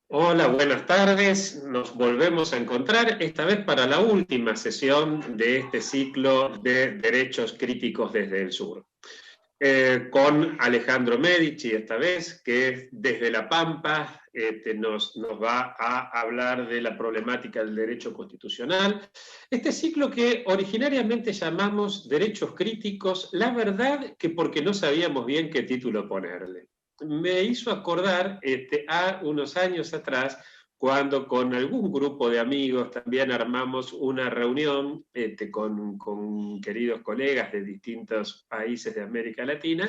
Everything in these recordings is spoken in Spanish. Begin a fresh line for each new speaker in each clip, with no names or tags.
Hola, buenas tardes. Nos volvemos a encontrar, esta vez para la última sesión de este ciclo de Derechos Críticos desde el Sur. Con Alejandro Medici, esta vez, que desde La Pampa nos va a hablar de la problemática del derecho constitucional. Este ciclo que originariamente llamamos Derechos Críticos, la verdad que porque no sabíamos bien qué título ponerle. Me hizo acordar a unos años atrás, cuando con algún grupo de amigos también armamos una reunión con queridos colegas de distintos países de América Latina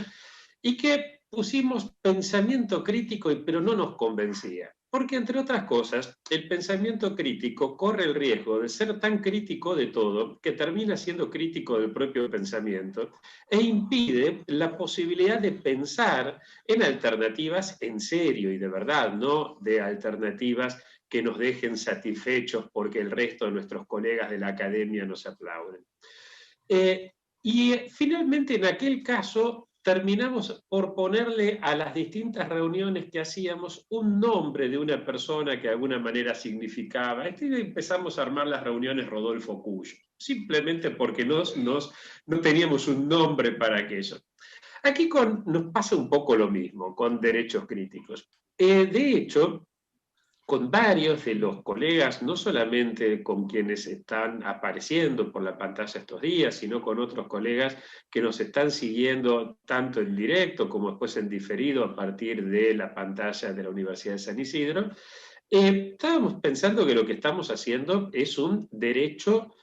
y que pusimos pensamiento crítico, pero no nos convencía. Porque, entre otras cosas, el pensamiento crítico corre el riesgo de ser tan crítico de todo que termina siendo crítico del propio pensamiento e impide la posibilidad de pensar en alternativas en serio y de verdad, no de alternativas que nos dejen satisfechos porque el resto de nuestros colegas de la academia nos aplauden. Y finalmente, en aquel caso, terminamos por ponerle a las distintas reuniones que hacíamos un nombre de una persona que de alguna manera significaba. Empezamos a armar las reuniones Rodolfo Cuyo, simplemente porque no teníamos un nombre para aquello. Aquí nos pasa un poco lo mismo con derechos críticos. De hecho, con varios de los colegas, no solamente con quienes están apareciendo por la pantalla estos días, sino con otros colegas que nos están siguiendo tanto en directo como después en diferido a partir de la pantalla de la Universidad de San Isidro. Estábamos pensando que lo que estamos haciendo es un derecho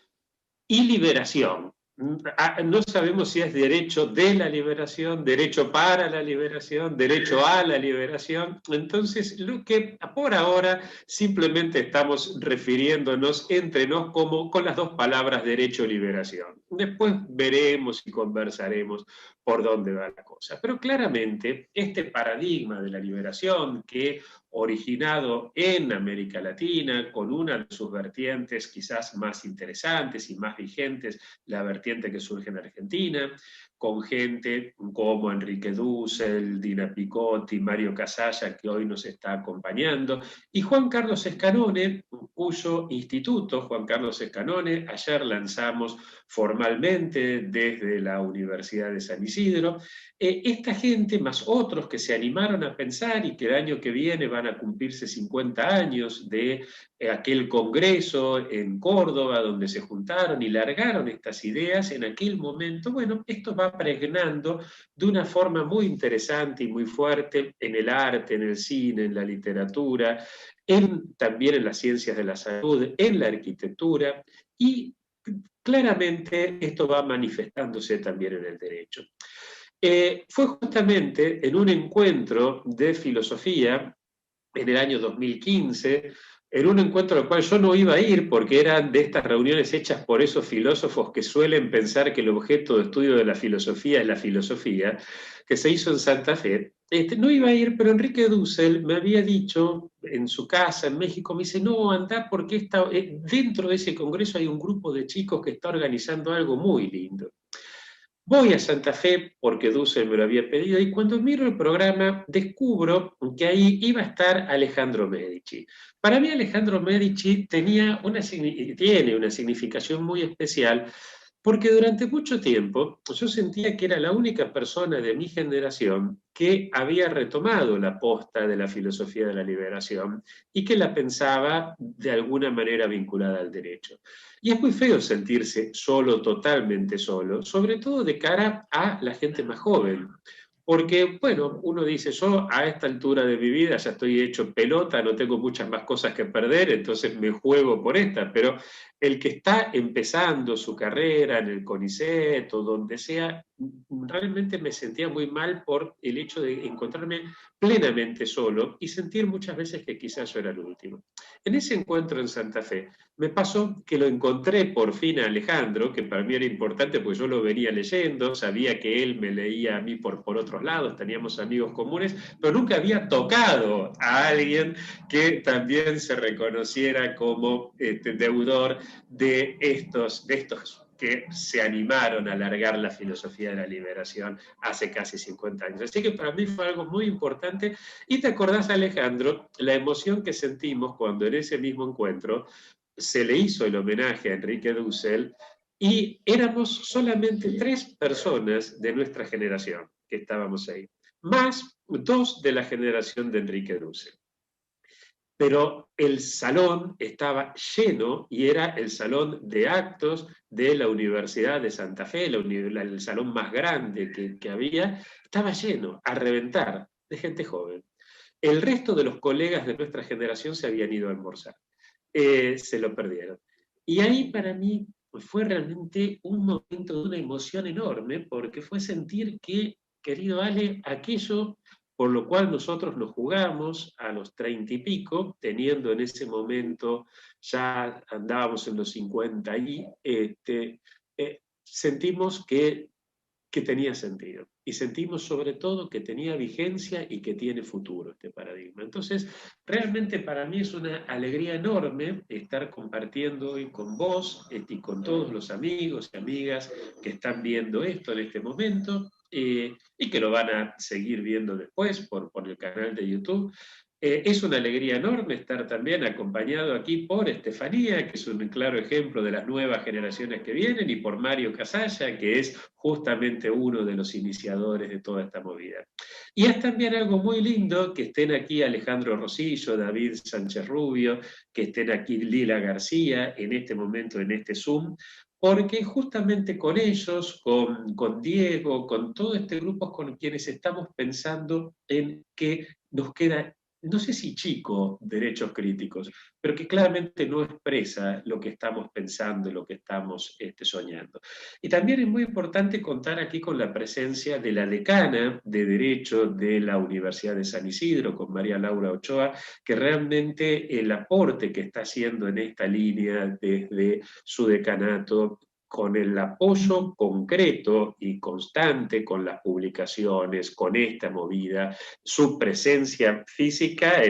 y liberación. No sabemos si es derecho de la liberación, derecho para la liberación, derecho a la liberación. Entonces, lo que por ahora simplemente estamos refiriéndonos entre nos como con las dos palabras derecho y liberación. Después veremos y conversaremos por dónde va la cosa. Pero claramente este paradigma de la liberación que originado en América Latina, con una de sus vertientes quizás más interesantes y más vigentes, la vertiente que surge en Argentina, con gente como Enrique Dussel, Dina Picotti, Mario Casalla, que hoy nos está acompañando, y Juan Carlos Escanone, cuyo instituto, Juan Carlos Escanone, ayer lanzamos formalmente desde la Universidad de San Isidro. Esta gente, más otros que se animaron a pensar y que el año que viene van a cumplirse 50 años de aquel congreso en Córdoba donde se juntaron y largaron estas ideas, en aquel momento, bueno, esto va pregnando de una forma muy interesante y muy fuerte en el arte, en el cine, en la literatura, también en las ciencias de la salud, en la arquitectura, y claramente esto va manifestándose también en el derecho. Fue justamente en un encuentro de filosofía en el año 2015, en un encuentro al cual yo no iba a ir porque eran de estas reuniones hechas por esos filósofos que suelen pensar que el objeto de estudio de la filosofía es la filosofía, que se hizo en Santa Fe. No iba a ir, pero Enrique Dussel me había dicho en su casa en México, me dice, no, anda porque dentro de ese congreso hay un grupo de chicos que está organizando algo muy lindo. Voy a Santa Fe porque Dussel me lo había pedido y cuando miro el programa descubro que ahí iba a estar Alejandro Medici. Para mí Alejandro Medici tiene una significación muy especial porque durante mucho tiempo yo sentía que era la única persona de mi generación que había retomado la posta de la filosofía de la liberación y que la pensaba de alguna manera vinculada al derecho. Y es muy feo sentirse solo, totalmente solo, sobre todo de cara a la gente más joven. Porque, bueno, uno dice, yo a esta altura de mi vida ya estoy hecho pelota, no tengo muchas más cosas que perder, entonces me juego por esta, pero el que está empezando su carrera en el CONICET o donde sea, realmente me sentía muy mal por el hecho de encontrarme plenamente solo y sentir muchas veces que quizás yo era el último. En ese encuentro en Santa Fe, me pasó que lo encontré por fin a Alejandro, que para mí era importante porque yo lo venía leyendo, sabía que él me leía a mí por otros lados, teníamos amigos comunes, pero nunca había tocado a alguien que también se reconociera como deudor de estos que se animaron a alargar la filosofía de la liberación hace casi 50 años. Así que para mí fue algo muy importante. Y te acordás, Alejandro, la emoción que sentimos cuando en ese mismo encuentro se le hizo el homenaje a Enrique Dussel y éramos solamente 3 personas de nuestra generación que estábamos ahí, más 2 de la generación de Enrique Dussel. Pero el salón estaba lleno y era el salón de actos de la Universidad de Santa Fe, el salón más grande que había, estaba lleno, a reventar, de gente joven. El resto de los colegas de nuestra generación se habían ido a almorzar. Se lo perdieron. Y ahí para mí fue realmente un momento de una emoción enorme, porque fue sentir que, querido Ale, aquello por lo cual nosotros nos jugamos a los 30 y pico, teniendo en ese momento, ya andábamos en los 50 y sentimos que tenía sentido. Y sentimos sobre todo que tenía vigencia y que tiene futuro este paradigma. Entonces, realmente para mí es una alegría enorme estar compartiendo hoy con vos y con todos los amigos y amigas que están viendo esto en este momento y que lo van a seguir viendo después por el canal de YouTube. Es una alegría enorme estar también acompañado aquí por Estefanía, que es un claro ejemplo de las nuevas generaciones que vienen, y por Mario Casalla, que es justamente uno de los iniciadores de toda esta movida. Y es también algo muy lindo que estén aquí Alejandro Rosillo, David Sánchez Rubio, que estén aquí Lila García en este momento, en este Zoom, porque justamente con ellos, con Diego, con todo este grupo con quienes estamos pensando en que nos queda, no sé si chico, derechos críticos, pero que claramente no expresa lo que estamos pensando, lo que estamos soñando. Y también es muy importante contar aquí con la presencia de la decana de Derecho de la Universidad de San Isidro, con María Laura Ochoa, que realmente el aporte que está haciendo en esta línea desde su decanato, con el apoyo concreto y constante, con las publicaciones, con esta movida, su presencia física,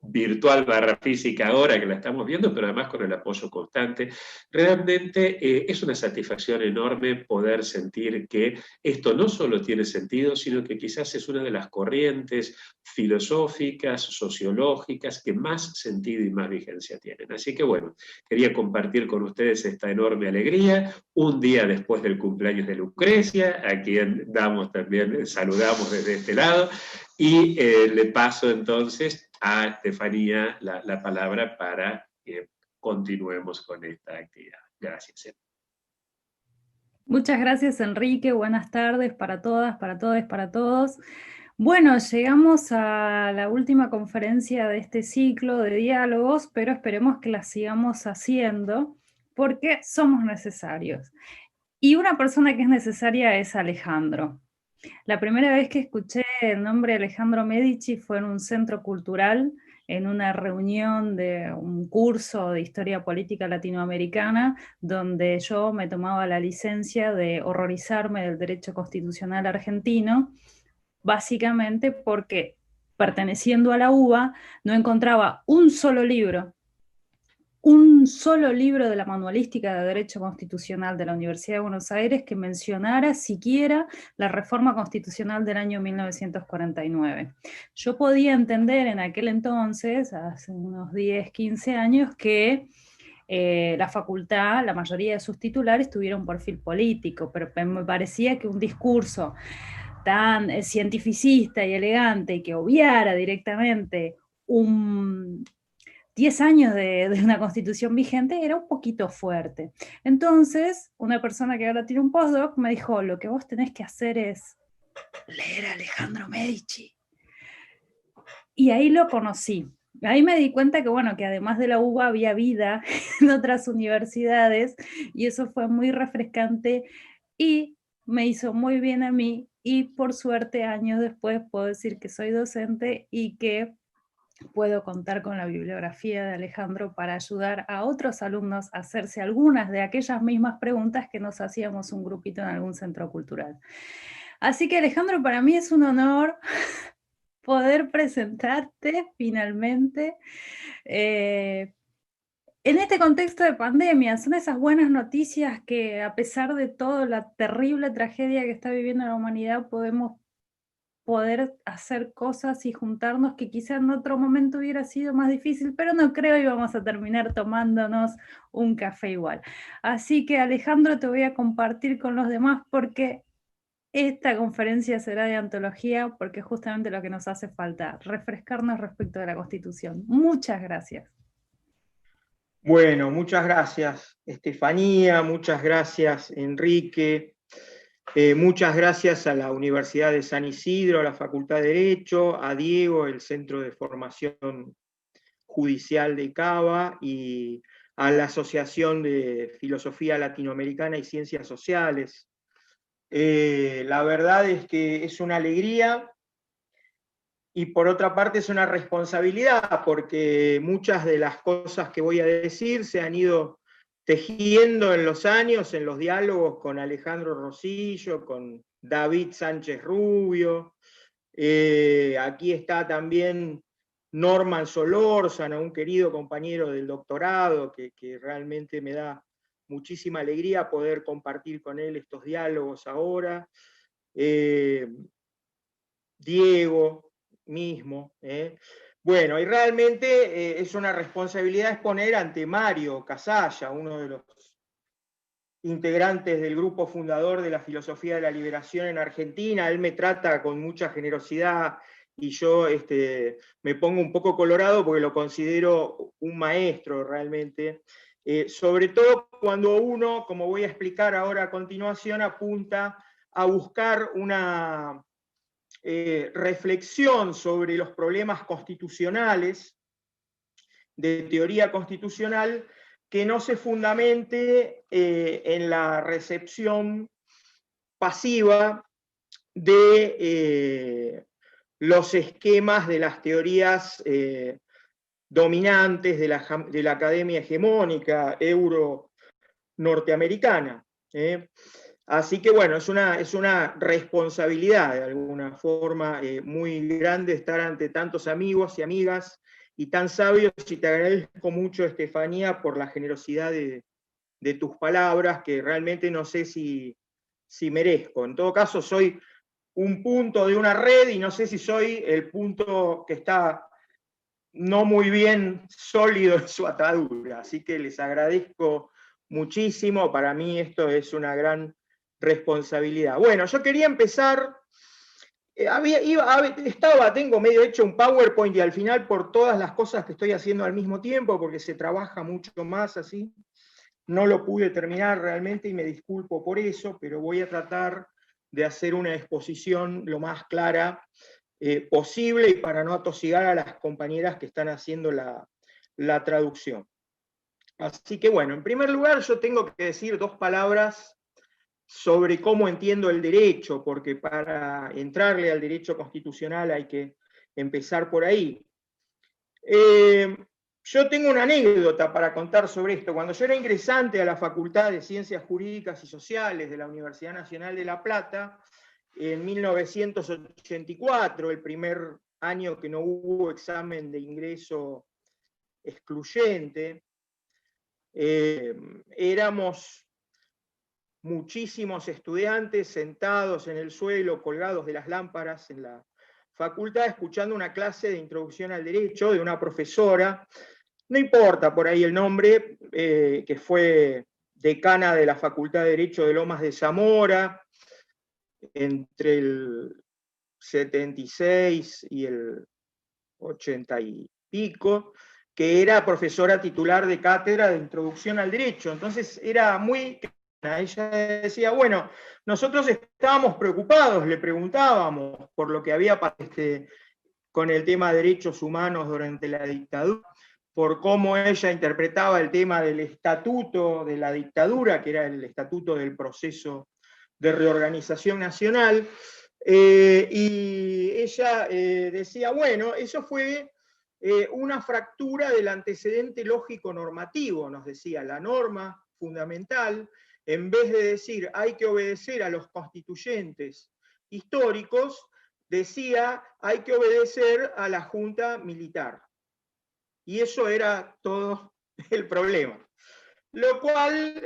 virtual barra física ahora que la estamos viendo, pero además con el apoyo constante. Realmente es una satisfacción enorme poder sentir que esto no solo tiene sentido, sino que quizás es una de las corrientes filosóficas, sociológicas, que más sentido y más vigencia tienen. Así que bueno, quería compartir con ustedes esta enorme alegría, un día después del cumpleaños de Lucrecia, a quien saludamos desde este lado, y le paso entonces a Estefanía la palabra para que continuemos con esta actividad. Gracias.
Muchas gracias, Enrique. Buenas tardes para todas, para todos, para todos. Bueno, llegamos a la última conferencia de este ciclo de diálogos, pero esperemos que la sigamos haciendo porque somos necesarios. Y una persona que es necesaria es Alejandro. La primera vez que escuché el nombre Alejandro Medici fue en un centro cultural, en una reunión de un curso de historia política latinoamericana, donde yo me tomaba la licencia de horrorizarme del derecho constitucional argentino, básicamente porque perteneciendo a la UBA no encontraba un solo libro de la manualística de Derecho Constitucional de la Universidad de Buenos Aires que mencionara siquiera la reforma constitucional del año 1949. Yo podía entender en aquel entonces, hace unos 10, 15 años, que la facultad, la mayoría de sus titulares tuvieron un perfil político, pero me parecía que un discurso tan cientificista y elegante y que obviara directamente 10 años de una constitución vigente era un poquito fuerte. Entonces, una persona que ahora tiene un postdoc me dijo, lo que vos tenés que hacer es leer a Alejandro Medici. Y ahí lo conocí. Ahí me di cuenta que, bueno, que además de la UBA había vida en otras universidades y eso fue muy refrescante y me hizo muy bien a mí y por suerte años después puedo decir que soy docente y que puedo contar con la bibliografía de Alejandro para ayudar a otros alumnos a hacerse algunas de aquellas mismas preguntas que nos hacíamos un grupito en algún centro cultural. Así que Alejandro, para mí es un honor poder presentarte finalmente. En este contexto de pandemia, son esas buenas noticias que a pesar de todo la terrible tragedia que está viviendo la humanidad, podemos poder hacer cosas y juntarnos que quizá en otro momento hubiera sido más difícil, pero no creo y vamos a terminar tomándonos un café igual. Así que Alejandro, te voy a compartir con los demás porque esta conferencia será de antología, porque es justamente lo que nos hace falta, refrescarnos respecto de la Constitución. Muchas gracias.
Bueno, muchas gracias, Estefanía, muchas gracias, Enrique, muchas gracias a la Universidad de San Isidro, a la Facultad de Derecho, a Diego, el Centro de Formación Judicial de Cava, y a la Asociación de Filosofía Latinoamericana y Ciencias Sociales. La verdad es que es una alegría, y por otra parte es una responsabilidad, porque muchas de las cosas que voy a decir se han ido tejiendo en los años, en los diálogos con Alejandro Rosillo, con David Sánchez Rubio. Aquí está también Norman Solórzano, un querido compañero del doctorado, que realmente me da muchísima alegría poder compartir con él estos diálogos ahora. Diego mismo. Bueno, y realmente es una responsabilidad exponer ante Mario Casalla, uno de los integrantes del grupo fundador de la filosofía de la liberación en Argentina. Él me trata con mucha generosidad y yo me pongo un poco colorado porque lo considero un maestro realmente, sobre todo cuando uno, como voy a explicar ahora a continuación, apunta a buscar una reflexión sobre los problemas constitucionales, de teoría constitucional, que no se fundamente en la recepción pasiva de los esquemas de las teorías dominantes de la academia hegemónica euro-norteamericana. Así que bueno, es una responsabilidad de alguna forma muy grande estar ante tantos amigos y amigas y tan sabios, y te agradezco mucho, Estefanía, por la generosidad de tus palabras, que realmente no sé si merezco. En todo caso, soy un punto de una red y no sé si soy el punto que está no muy bien sólido en su atadura, así que les agradezco muchísimo. Para mí esto es una gran responsabilidad. Bueno, yo quería empezar, tengo medio hecho un PowerPoint y al final, por todas las cosas que estoy haciendo al mismo tiempo, porque se trabaja mucho más así, no lo pude terminar realmente y me disculpo por eso, pero voy a tratar de hacer una exposición lo más clara posible, y para no atosigar a las compañeras que están haciendo la traducción. Así que bueno, en primer lugar yo tengo que decir dos palabras sobre cómo entiendo el derecho, porque para entrarle al derecho constitucional hay que empezar por ahí. Yo tengo una anécdota para contar sobre esto. Cuando yo era ingresante a la Facultad de Ciencias Jurídicas y Sociales de la Universidad Nacional de La Plata, en 1984, el primer año que no hubo examen de ingreso excluyente, éramos muchísimos estudiantes sentados en el suelo, colgados de las lámparas en la facultad, escuchando una clase de introducción al derecho de una profesora, no importa por ahí el nombre, que fue decana de la Facultad de Derecho de Lomas de Zamora, entre el 76 y el 80 y pico, que era profesora titular de cátedra de introducción al derecho. Entonces era muy... Ella decía, bueno, nosotros estábamos preocupados, le preguntábamos por lo que había pasado con el tema de derechos humanos durante la dictadura, por cómo ella interpretaba el tema del estatuto de la dictadura, que era el estatuto del proceso de reorganización nacional, y ella decía, bueno, eso fue una fractura del antecedente lógico normativo, nos decía, la norma fundamental, en vez de decir hay que obedecer a los constituyentes históricos, decía hay que obedecer a la junta militar. Y eso era todo el problema. Lo cual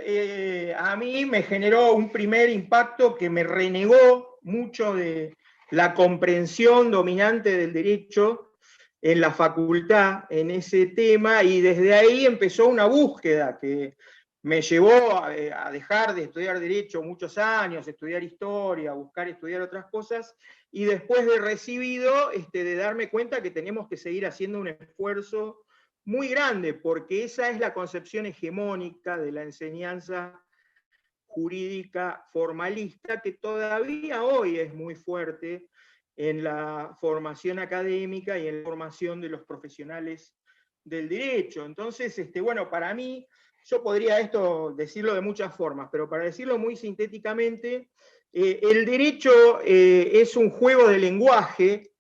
a mí me generó un primer impacto que me renegó mucho de la comprensión dominante del derecho en la facultad, en ese tema, y desde ahí empezó una búsqueda que me llevó a dejar de estudiar derecho muchos años, estudiar historia, buscar estudiar otras cosas, y después de recibido, de darme cuenta que tenemos que seguir haciendo un esfuerzo muy grande, porque esa es la concepción hegemónica de la enseñanza jurídica formalista, que todavía hoy es muy fuerte en la formación académica y en la formación de los profesionales del derecho. Entonces, bueno, para mí, yo podría esto decirlo de muchas formas, pero para decirlo muy sintéticamente, el derecho es un juego de lenguaje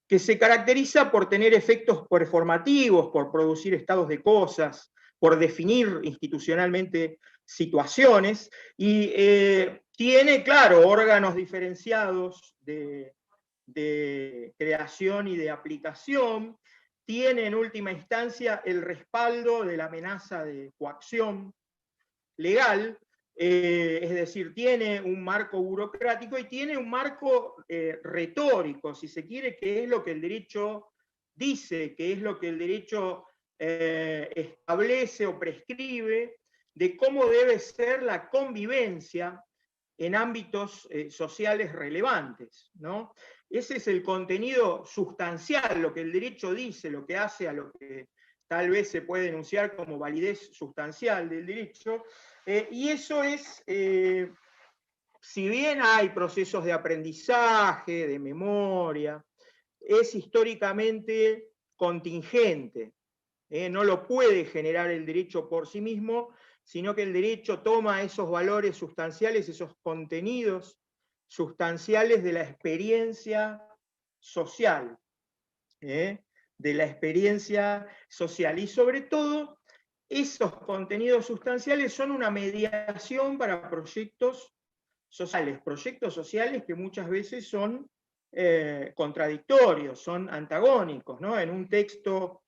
que se caracteriza por tener efectos performativos, por producir estados de cosas, por definir institucionalmente situaciones, y tiene, claro, órganos diferenciados de creación y de aplicación, tiene en última instancia el respaldo de la amenaza de coacción legal, es decir, tiene un marco burocrático y tiene un marco retórico, si se quiere, que es lo que el derecho dice, que es lo que el derecho establece o prescribe de cómo debe ser la convivencia en ámbitos sociales relevantes, ¿no? Ese es el contenido sustancial, lo que el derecho dice, lo que hace a lo que tal vez se puede denunciar como validez sustancial del derecho, y eso es, si bien hay procesos de aprendizaje, de memoria, es históricamente contingente, no lo puede generar el derecho por sí mismo, sino que el derecho toma esos valores sustanciales, esos contenidos sustanciales de la experiencia social, de la experiencia social, y sobre todo esos contenidos sustanciales son una mediación para proyectos sociales que muchas veces son contradictorios, son antagónicos, ¿no? En un texto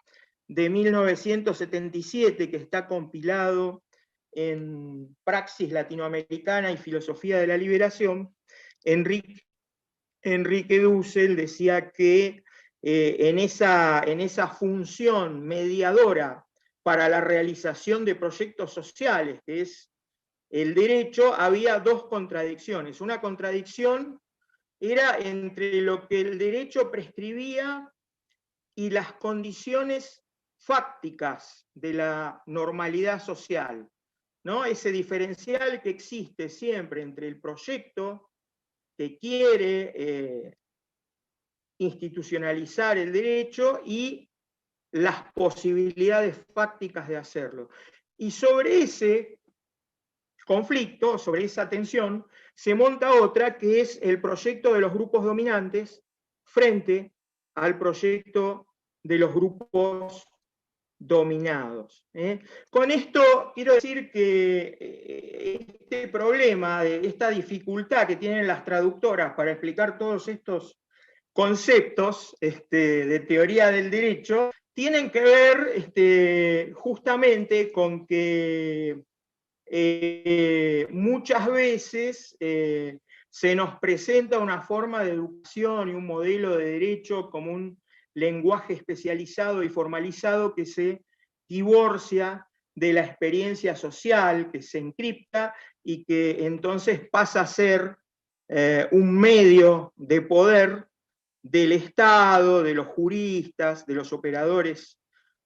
de 1977 que está compilado en Praxis Latinoamericana y Filosofía de la Liberación, Enrique Dussel decía que en esa función mediadora para la realización de proyectos sociales, que es el derecho, había dos contradicciones. Una contradicción era entre lo que el derecho prescribía y las condiciones fácticas de la normalidad social, ¿no? Ese diferencial que existe siempre entre el proyecto que quiere institucionalizar el derecho y las posibilidades fácticas de hacerlo. Y sobre ese conflicto, sobre esa tensión, se monta otra que es el proyecto de los grupos dominantes frente al proyecto de los grupos dominados. Con esto quiero decir que este problema, esta dificultad que tienen las traductoras para explicar todos estos conceptos de teoría del derecho, tienen que ver justamente con que muchas veces se nos presenta una forma de educación y un modelo de derecho como un lenguaje especializado y formalizado que se divorcia de la experiencia social, que se encripta y que entonces pasa a ser un medio de poder del Estado, de los juristas, de los operadores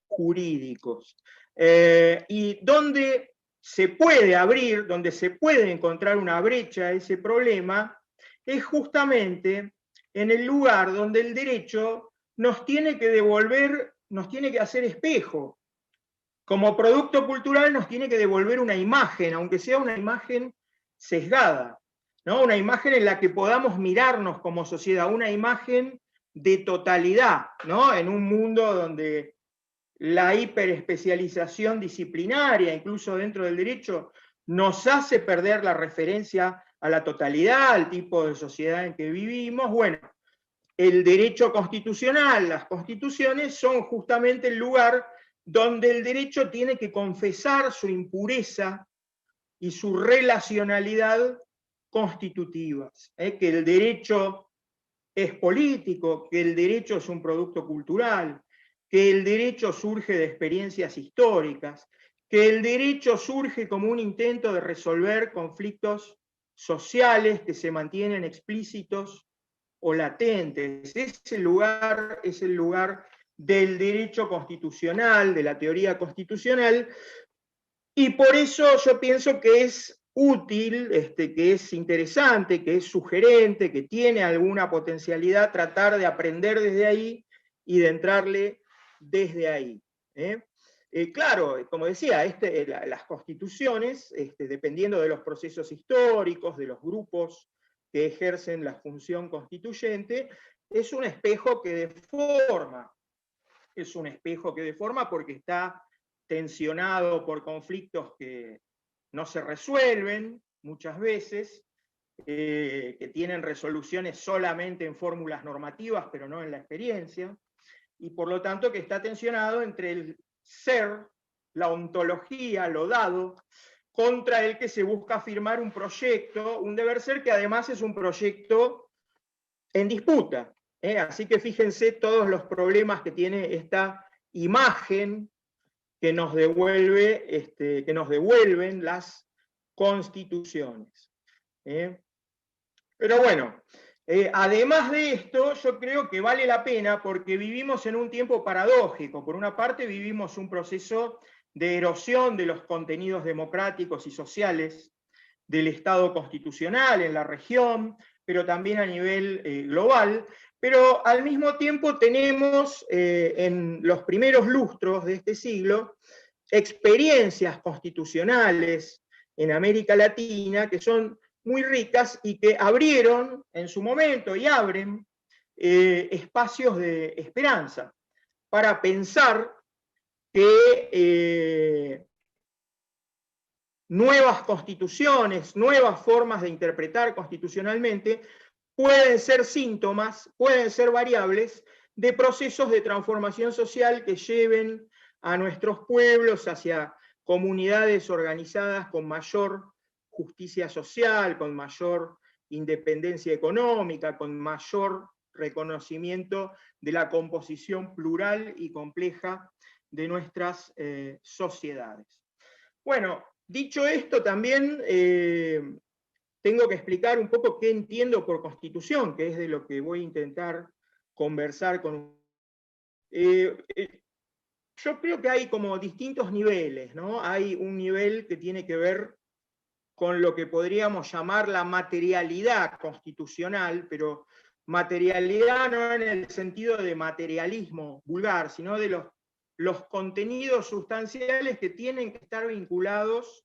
jurídicos. Y donde se puede abrir, donde se puede encontrar una brecha a ese problema, es justamente en el lugar donde el derecho nos tiene que devolver, nos tiene que hacer espejo. Como producto cultural nos tiene que devolver una imagen, aunque sea una imagen sesgada, ¿no? Una imagen en la que podamos mirarnos como sociedad, una imagen de totalidad, ¿no? En un mundo donde la hiperespecialización disciplinaria, incluso dentro del derecho, nos hace perder la referencia a la totalidad, al tipo de sociedad en que vivimos. Bueno, el derecho constitucional, las constituciones, son justamente el lugar donde el derecho tiene que confesar su impureza y su relacionalidad constitutivas, que el derecho es político, que el derecho es un producto cultural, que el derecho surge de experiencias históricas, que el derecho surge como un intento de resolver conflictos sociales que se mantienen explícitos o latentes. Ese lugar es el lugar del derecho constitucional, de la teoría constitucional, y por eso yo pienso que es útil, que es interesante, que es sugerente, que tiene alguna potencialidad tratar de aprender desde ahí y de entrarle desde ahí. Claro, como decía, las constituciones, dependiendo de los procesos históricos, de los grupos que ejercen la función constituyente, es un espejo que deforma. Es un espejo que deforma porque está tensionado por conflictos que no se resuelven muchas veces, que tienen resoluciones solamente en fórmulas normativas, pero no en la experiencia, y por lo tanto que está tensionado entre el ser, la ontología, lo dado, contra el que se busca afirmar un proyecto, un deber ser que además es un proyecto en disputa. Así que fíjense todos los problemas que tiene esta imagen que nos devuelven las constituciones. Pero bueno, además de esto, yo creo que vale la pena porque vivimos en un tiempo paradójico. Por una parte, vivimos un proceso de erosión de los contenidos democráticos y sociales del Estado constitucional en la región, pero también a nivel global. Pero al mismo tiempo tenemos en los primeros lustros de este siglo experiencias constitucionales en América Latina que son muy ricas y que abrieron en su momento y abren espacios de esperanza para pensar que nuevas constituciones, nuevas formas de interpretar constitucionalmente pueden ser síntomas, pueden ser variables de procesos de transformación social que lleven a nuestros pueblos hacia comunidades organizadas con mayor justicia social, con mayor independencia económica, con mayor reconocimiento de la composición plural y compleja de nuestras sociedades. Bueno, dicho esto, también tengo que explicar un poco qué entiendo por constitución, que es de lo que voy a intentar conversar con yo creo que hay como distintos niveles, ¿no? Hay un nivel que tiene que ver con lo que podríamos llamar la materialidad constitucional, pero materialidad no en el sentido de materialismo vulgar, sino de los contenidos sustanciales que tienen que estar vinculados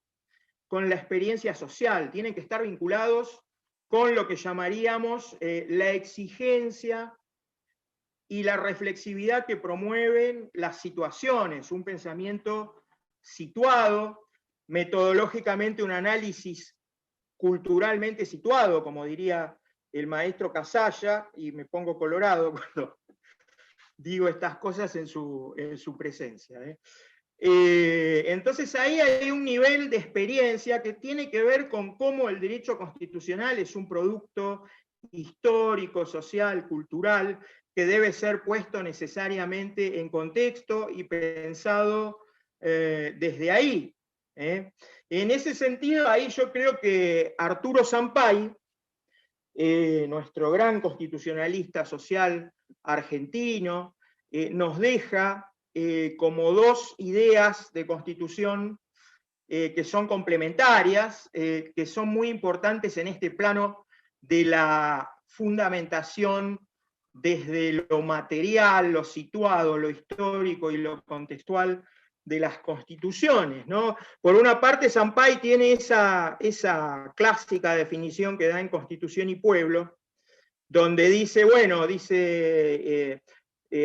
con la experiencia social, tienen que estar vinculados con lo que llamaríamos la exigencia y la reflexividad que promueven las situaciones, un pensamiento situado, metodológicamente un análisis culturalmente situado, como diría el maestro Casalla, y me pongo colorado cuando digo estas cosas en su presencia. Entonces ahí hay un nivel de experiencia que tiene que ver con cómo el derecho constitucional es un producto histórico, social, cultural, que debe ser puesto necesariamente en contexto y pensado desde ahí. En ese sentido, ahí yo creo que Arturo Sampay, nuestro gran constitucionalista social argentino, nos deja como dos ideas de constitución que son complementarias, que son muy importantes en este plano de la fundamentación desde lo material, lo situado, lo histórico y lo contextual de las constituciones, ¿no? Por una parte, Sampay tiene esa clásica definición que da en Constitución y Pueblo, donde dice, bueno,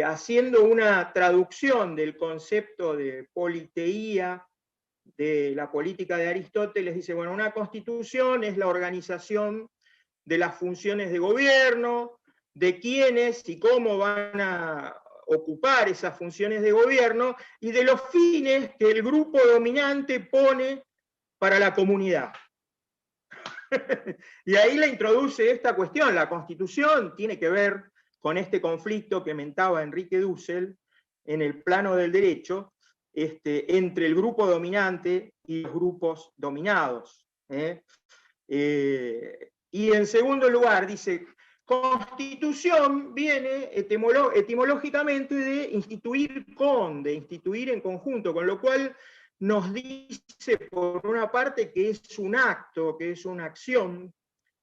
haciendo una traducción del concepto de politeía de la política de Aristóteles, dice, bueno, una constitución es la organización de las funciones de gobierno, de quiénes y cómo van a ocupar esas funciones de gobierno y de los fines que el grupo dominante pone para la comunidad. Y ahí le introduce esta cuestión. La Constitución tiene que ver con este conflicto que mentaba Enrique Dussel en el plano del derecho, entre el grupo dominante y los grupos dominados. Y en segundo lugar, dice, Constitución viene etimológicamente de instituir de instituir en conjunto, con lo cual nos dice, por una parte, que es un acto, que es una acción,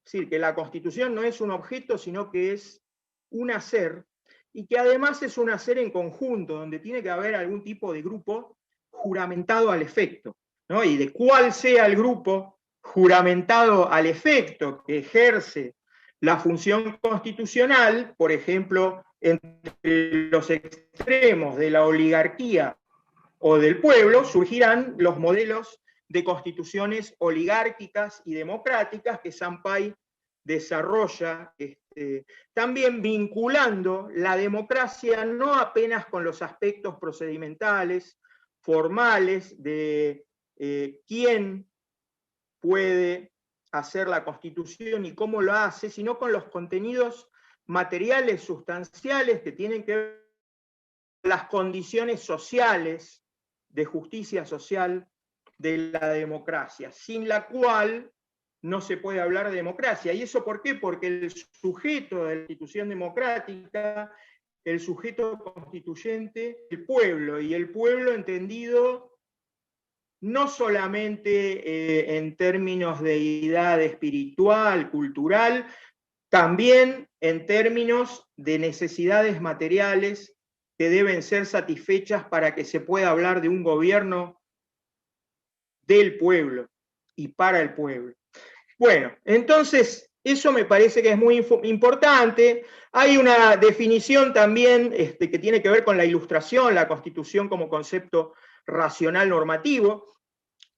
es decir, que la Constitución no es un objeto, sino que es un hacer, y que además es un hacer en conjunto, donde tiene que haber algún tipo de grupo juramentado al efecto, ¿no? Y de cuál sea el grupo juramentado al efecto que ejerce la función constitucional, por ejemplo, entre los extremos de la oligarquía o del pueblo, surgirán los modelos de constituciones oligárquicas y democráticas que Sampay desarrolla, también vinculando la democracia no apenas con los aspectos procedimentales, formales, de quién puede hacer la Constitución y cómo lo hace, sino con los contenidos materiales, sustanciales, que tienen que ver con las condiciones sociales, de justicia social de la democracia, sin la cual no se puede hablar de democracia. ¿Y eso por qué? Porque el sujeto de la institución democrática, el sujeto constituyente, el pueblo, y el pueblo entendido no solamente en términos de deidad espiritual, cultural, también en términos de necesidades materiales que deben ser satisfechas para que se pueda hablar de un gobierno del pueblo y para el pueblo. Bueno, entonces, eso me parece que es muy importante. Hay una definición también que tiene que ver con la Ilustración, la Constitución como concepto racional normativo,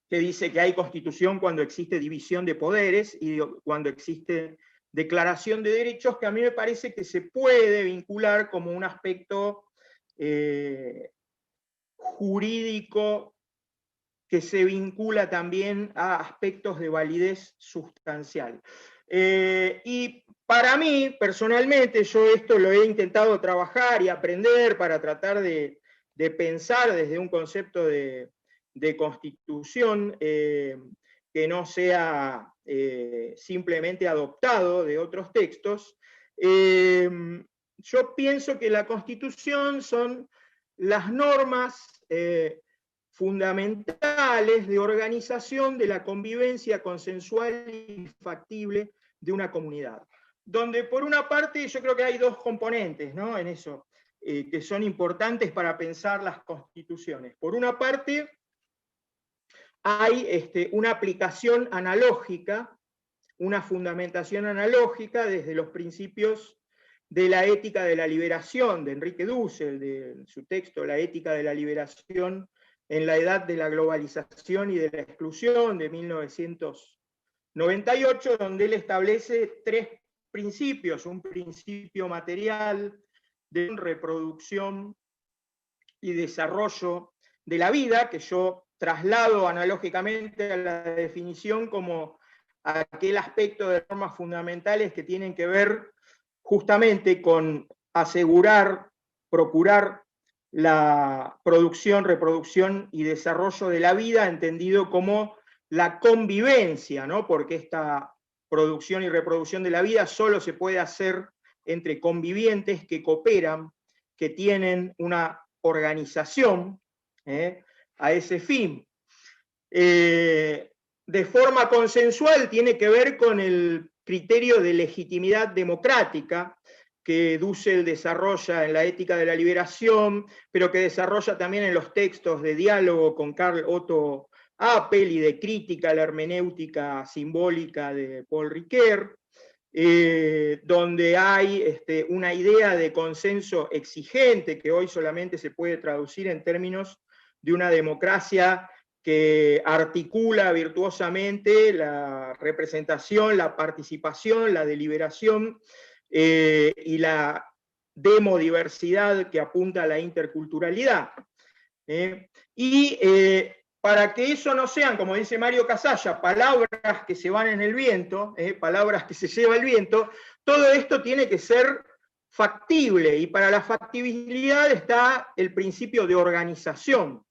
que dice que hay Constitución cuando existe división de poderes y cuando existe declaración de derechos, que a mí me parece que se puede vincular como un aspecto jurídico que se vincula también a aspectos de validez sustancial. Y para mí, personalmente, yo esto lo he intentado trabajar y aprender para tratar de pensar desde un concepto de constitución que no sea simplemente adoptado de otros textos. Yo pienso que la Constitución son las normas fundamentales de organización de la convivencia consensual y factible de una comunidad. Donde por una parte yo creo que hay dos componentes, ¿no?, en eso, que son importantes para pensar las constituciones. Por una parte hay una aplicación analógica, una fundamentación analógica desde los principios de la ética de la liberación, de Enrique Dussel, de su texto La ética de la liberación en la edad de la globalización y de la exclusión, de 1998, donde él establece tres principios: un principio material de reproducción y desarrollo de la vida, que yo traslado analógicamente a la definición como aquel aspecto de normas fundamentales que tienen que ver justamente con asegurar, procurar la producción, reproducción y desarrollo de la vida, entendido como la convivencia, ¿no?, porque esta producción y reproducción de la vida solo se puede hacer entre convivientes que cooperan, que tienen una organización a ese fin. De forma consensual tiene que ver con el criterio de legitimidad democrática que Dussel desarrolla en la ética de la liberación, pero que desarrolla también en los textos de diálogo con Karl Otto Appel y de crítica a la hermenéutica simbólica de Paul Ricoeur, donde hay una idea de consenso exigente que hoy solamente se puede traducir en términos de una democracia que articula virtuosamente la representación, la participación, la deliberación y la demodiversidad que apunta a la interculturalidad. Y para que eso no sean, como dice Mario Casalla, palabras que se van en el viento, palabras que se lleva el viento, todo esto tiene que ser factible, y para la factibilidad está el principio de organización.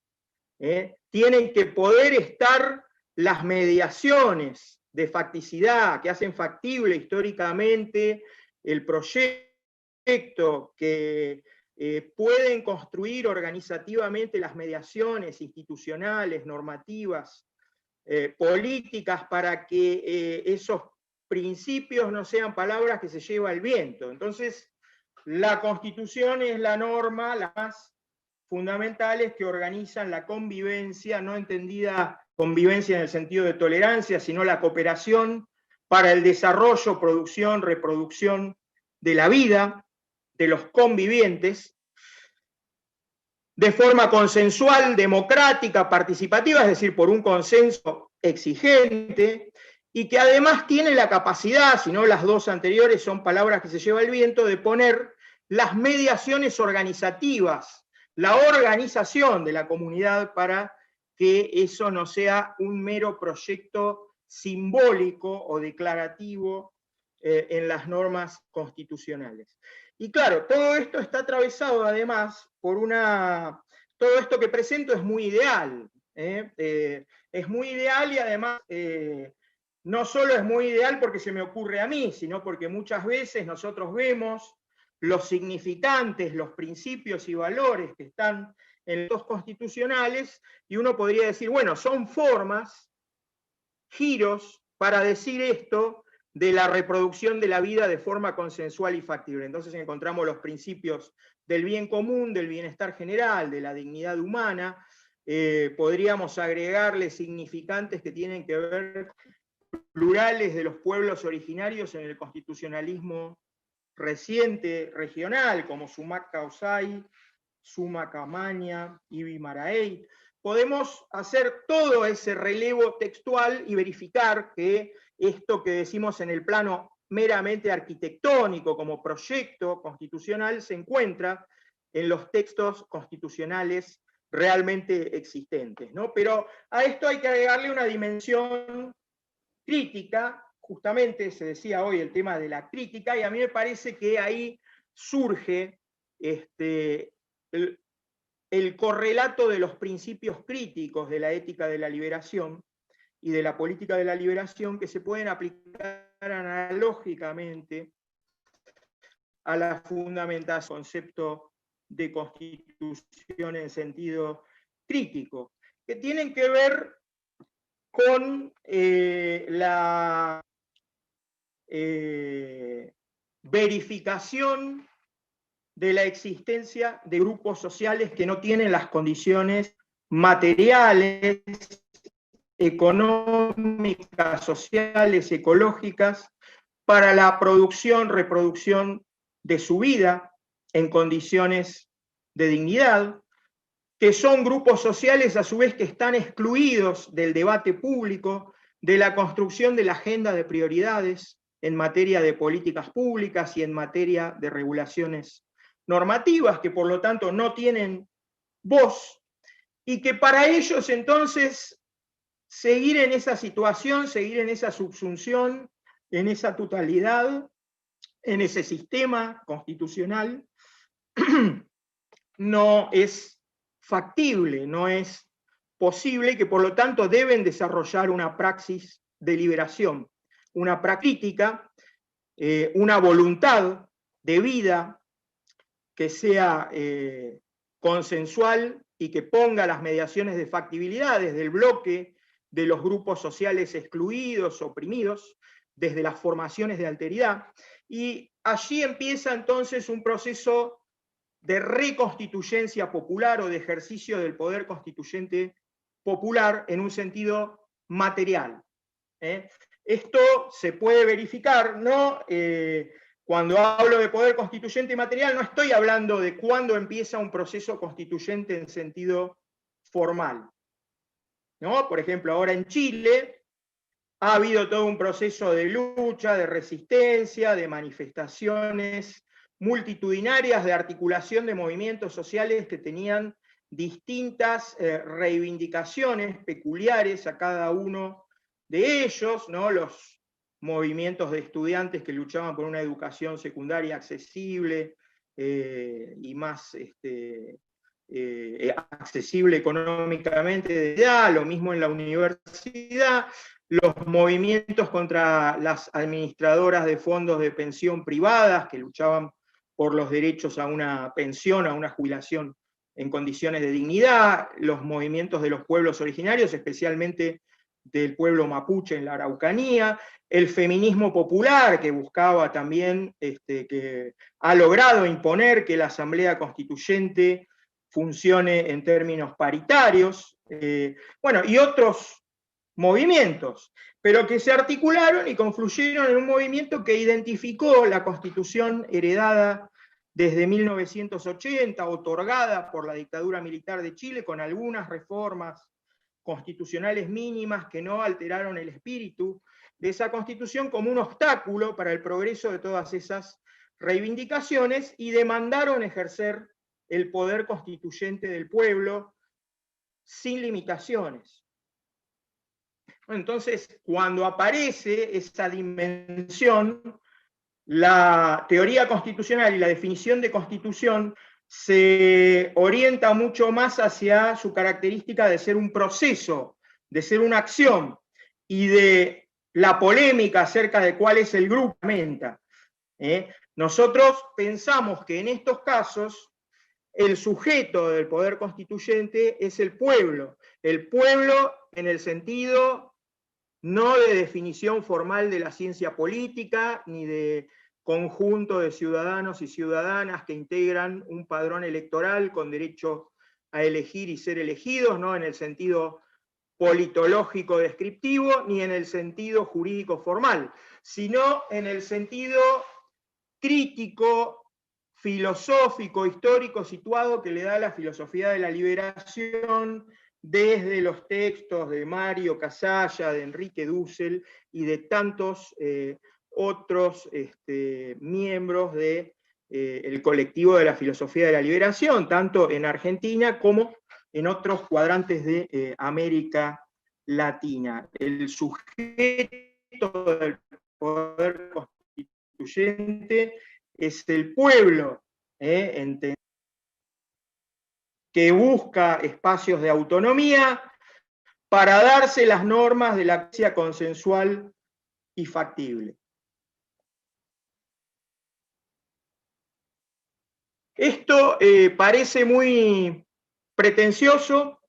Tienen que poder estar las mediaciones de facticidad que hacen factible históricamente el proyecto, que pueden construir organizativamente las mediaciones institucionales, normativas, políticas, para que esos principios no sean palabras que se lleva el viento. Entonces, la Constitución es la norma, las más fundamentales que organizan la convivencia, no entendida convivencia en el sentido de tolerancia, sino la cooperación para el desarrollo, producción, reproducción de la vida de los convivientes, de forma consensual, democrática, participativa, es decir, por un consenso exigente, y que además tiene la capacidad, si no las dos anteriores son palabras que se lleva el viento, de poner las mediaciones organizativas, la organización de la comunidad, para que eso no sea un mero proyecto simbólico o declarativo en las normas constitucionales. Y claro, todo esto está atravesado además por todo esto que presento es muy ideal. Es muy ideal, y además no solo es muy ideal porque se me ocurre a mí, sino porque muchas veces nosotros vemos los significantes, los principios y valores que están en los constitucionales, y uno podría decir, bueno, son formas, giros, para decir esto de la reproducción de la vida de forma consensual y factible. Entonces encontramos los principios del bien común, del bienestar general, de la dignidad humana. Podríamos agregarle significantes que tienen que ver plurales de los pueblos originarios en el constitucionalismo reciente regional, como Sumac Causay, Sumac Amaña, Ibi Maraey. Podemos hacer todo ese relevo textual y verificar que esto que decimos en el plano meramente arquitectónico como proyecto constitucional se encuentra en los textos constitucionales realmente existentes, ¿no? Pero a esto hay que agregarle una dimensión crítica. Justamente se decía hoy el tema de la crítica, y a mí me parece que ahí surge el correlato de los principios críticos de la ética de la liberación y de la política de la liberación, que se pueden aplicar analógicamente a la fundamentación del concepto de constitución en sentido crítico, que tienen que ver con la verificación de la existencia de grupos sociales que no tienen las condiciones materiales, económicas, sociales, ecológicas, para la producción, reproducción de su vida en condiciones de dignidad, que son grupos sociales a su vez que están excluidos del debate público, de la construcción de la agenda de prioridades en materia de políticas públicas y en materia de regulaciones normativas, que por lo tanto no tienen voz, y que para ellos entonces seguir en esa situación, seguir en esa subsunción, en esa totalidad, en ese sistema constitucional, no es factible, no es posible, y que por lo tanto deben desarrollar una praxis de liberación, una práctica, una voluntad de vida que sea consensual y que ponga las mediaciones de factibilidad desde el bloque de los grupos sociales excluidos, oprimidos, desde las formaciones de alteridad. Y allí empieza entonces un proceso de reconstituyencia popular o de ejercicio del poder constituyente popular en un sentido material. Esto se puede verificar, ¿no? Cuando hablo de poder constituyente material, no estoy hablando de cuándo empieza un proceso constituyente en sentido formal, ¿no? Por ejemplo, ahora en Chile ha habido todo un proceso de lucha, de resistencia, de manifestaciones multitudinarias de articulación de movimientos sociales que tenían distintas reivindicaciones peculiares a cada uno de ellos, ¿no? Los movimientos de estudiantes que luchaban por una educación secundaria accesible y más accesible económicamente de edad, lo mismo en la universidad, los movimientos contra las administradoras de fondos de pensión privadas que luchaban por los derechos a una pensión, a una jubilación en condiciones de dignidad, los movimientos de los pueblos originarios, especialmente del pueblo mapuche en la Araucanía, el feminismo popular que buscaba también, que ha logrado imponer que la Asamblea Constituyente funcione en términos paritarios, bueno, y otros movimientos, pero que se articularon y confluyeron en un movimiento que identificó la Constitución heredada desde 1980, otorgada por la dictadura militar de Chile, con algunas reformas constitucionales mínimas que no alteraron el espíritu de esa Constitución, como un obstáculo para el progreso de todas esas reivindicaciones, y demandaron ejercer el poder constituyente del pueblo sin limitaciones. Entonces, cuando aparece esa dimensión, la teoría constitucional y la definición de constitución se orienta mucho más hacia su característica de ser un proceso, de ser una acción, y de la polémica acerca de cuál es el grupo que aumenta. Nosotros pensamos que en estos casos el sujeto del poder constituyente es el pueblo en el sentido no de definición formal de la ciencia política, ni de conjunto de ciudadanos y ciudadanas que integran un padrón electoral con derecho a elegir y ser elegidos, no en el sentido politológico descriptivo, ni en el sentido jurídico formal, sino en el sentido crítico, filosófico, histórico, situado que le da la filosofía de la liberación desde los textos de Mario Casalla, de Enrique Dussel y de tantos otros miembros del colectivo de la filosofía de la liberación, tanto en Argentina como en otros cuadrantes de América Latina. El sujeto del poder constituyente es el pueblo, que busca espacios de autonomía para darse las normas de la acción consensual y factible. Esto parece muy pretencioso,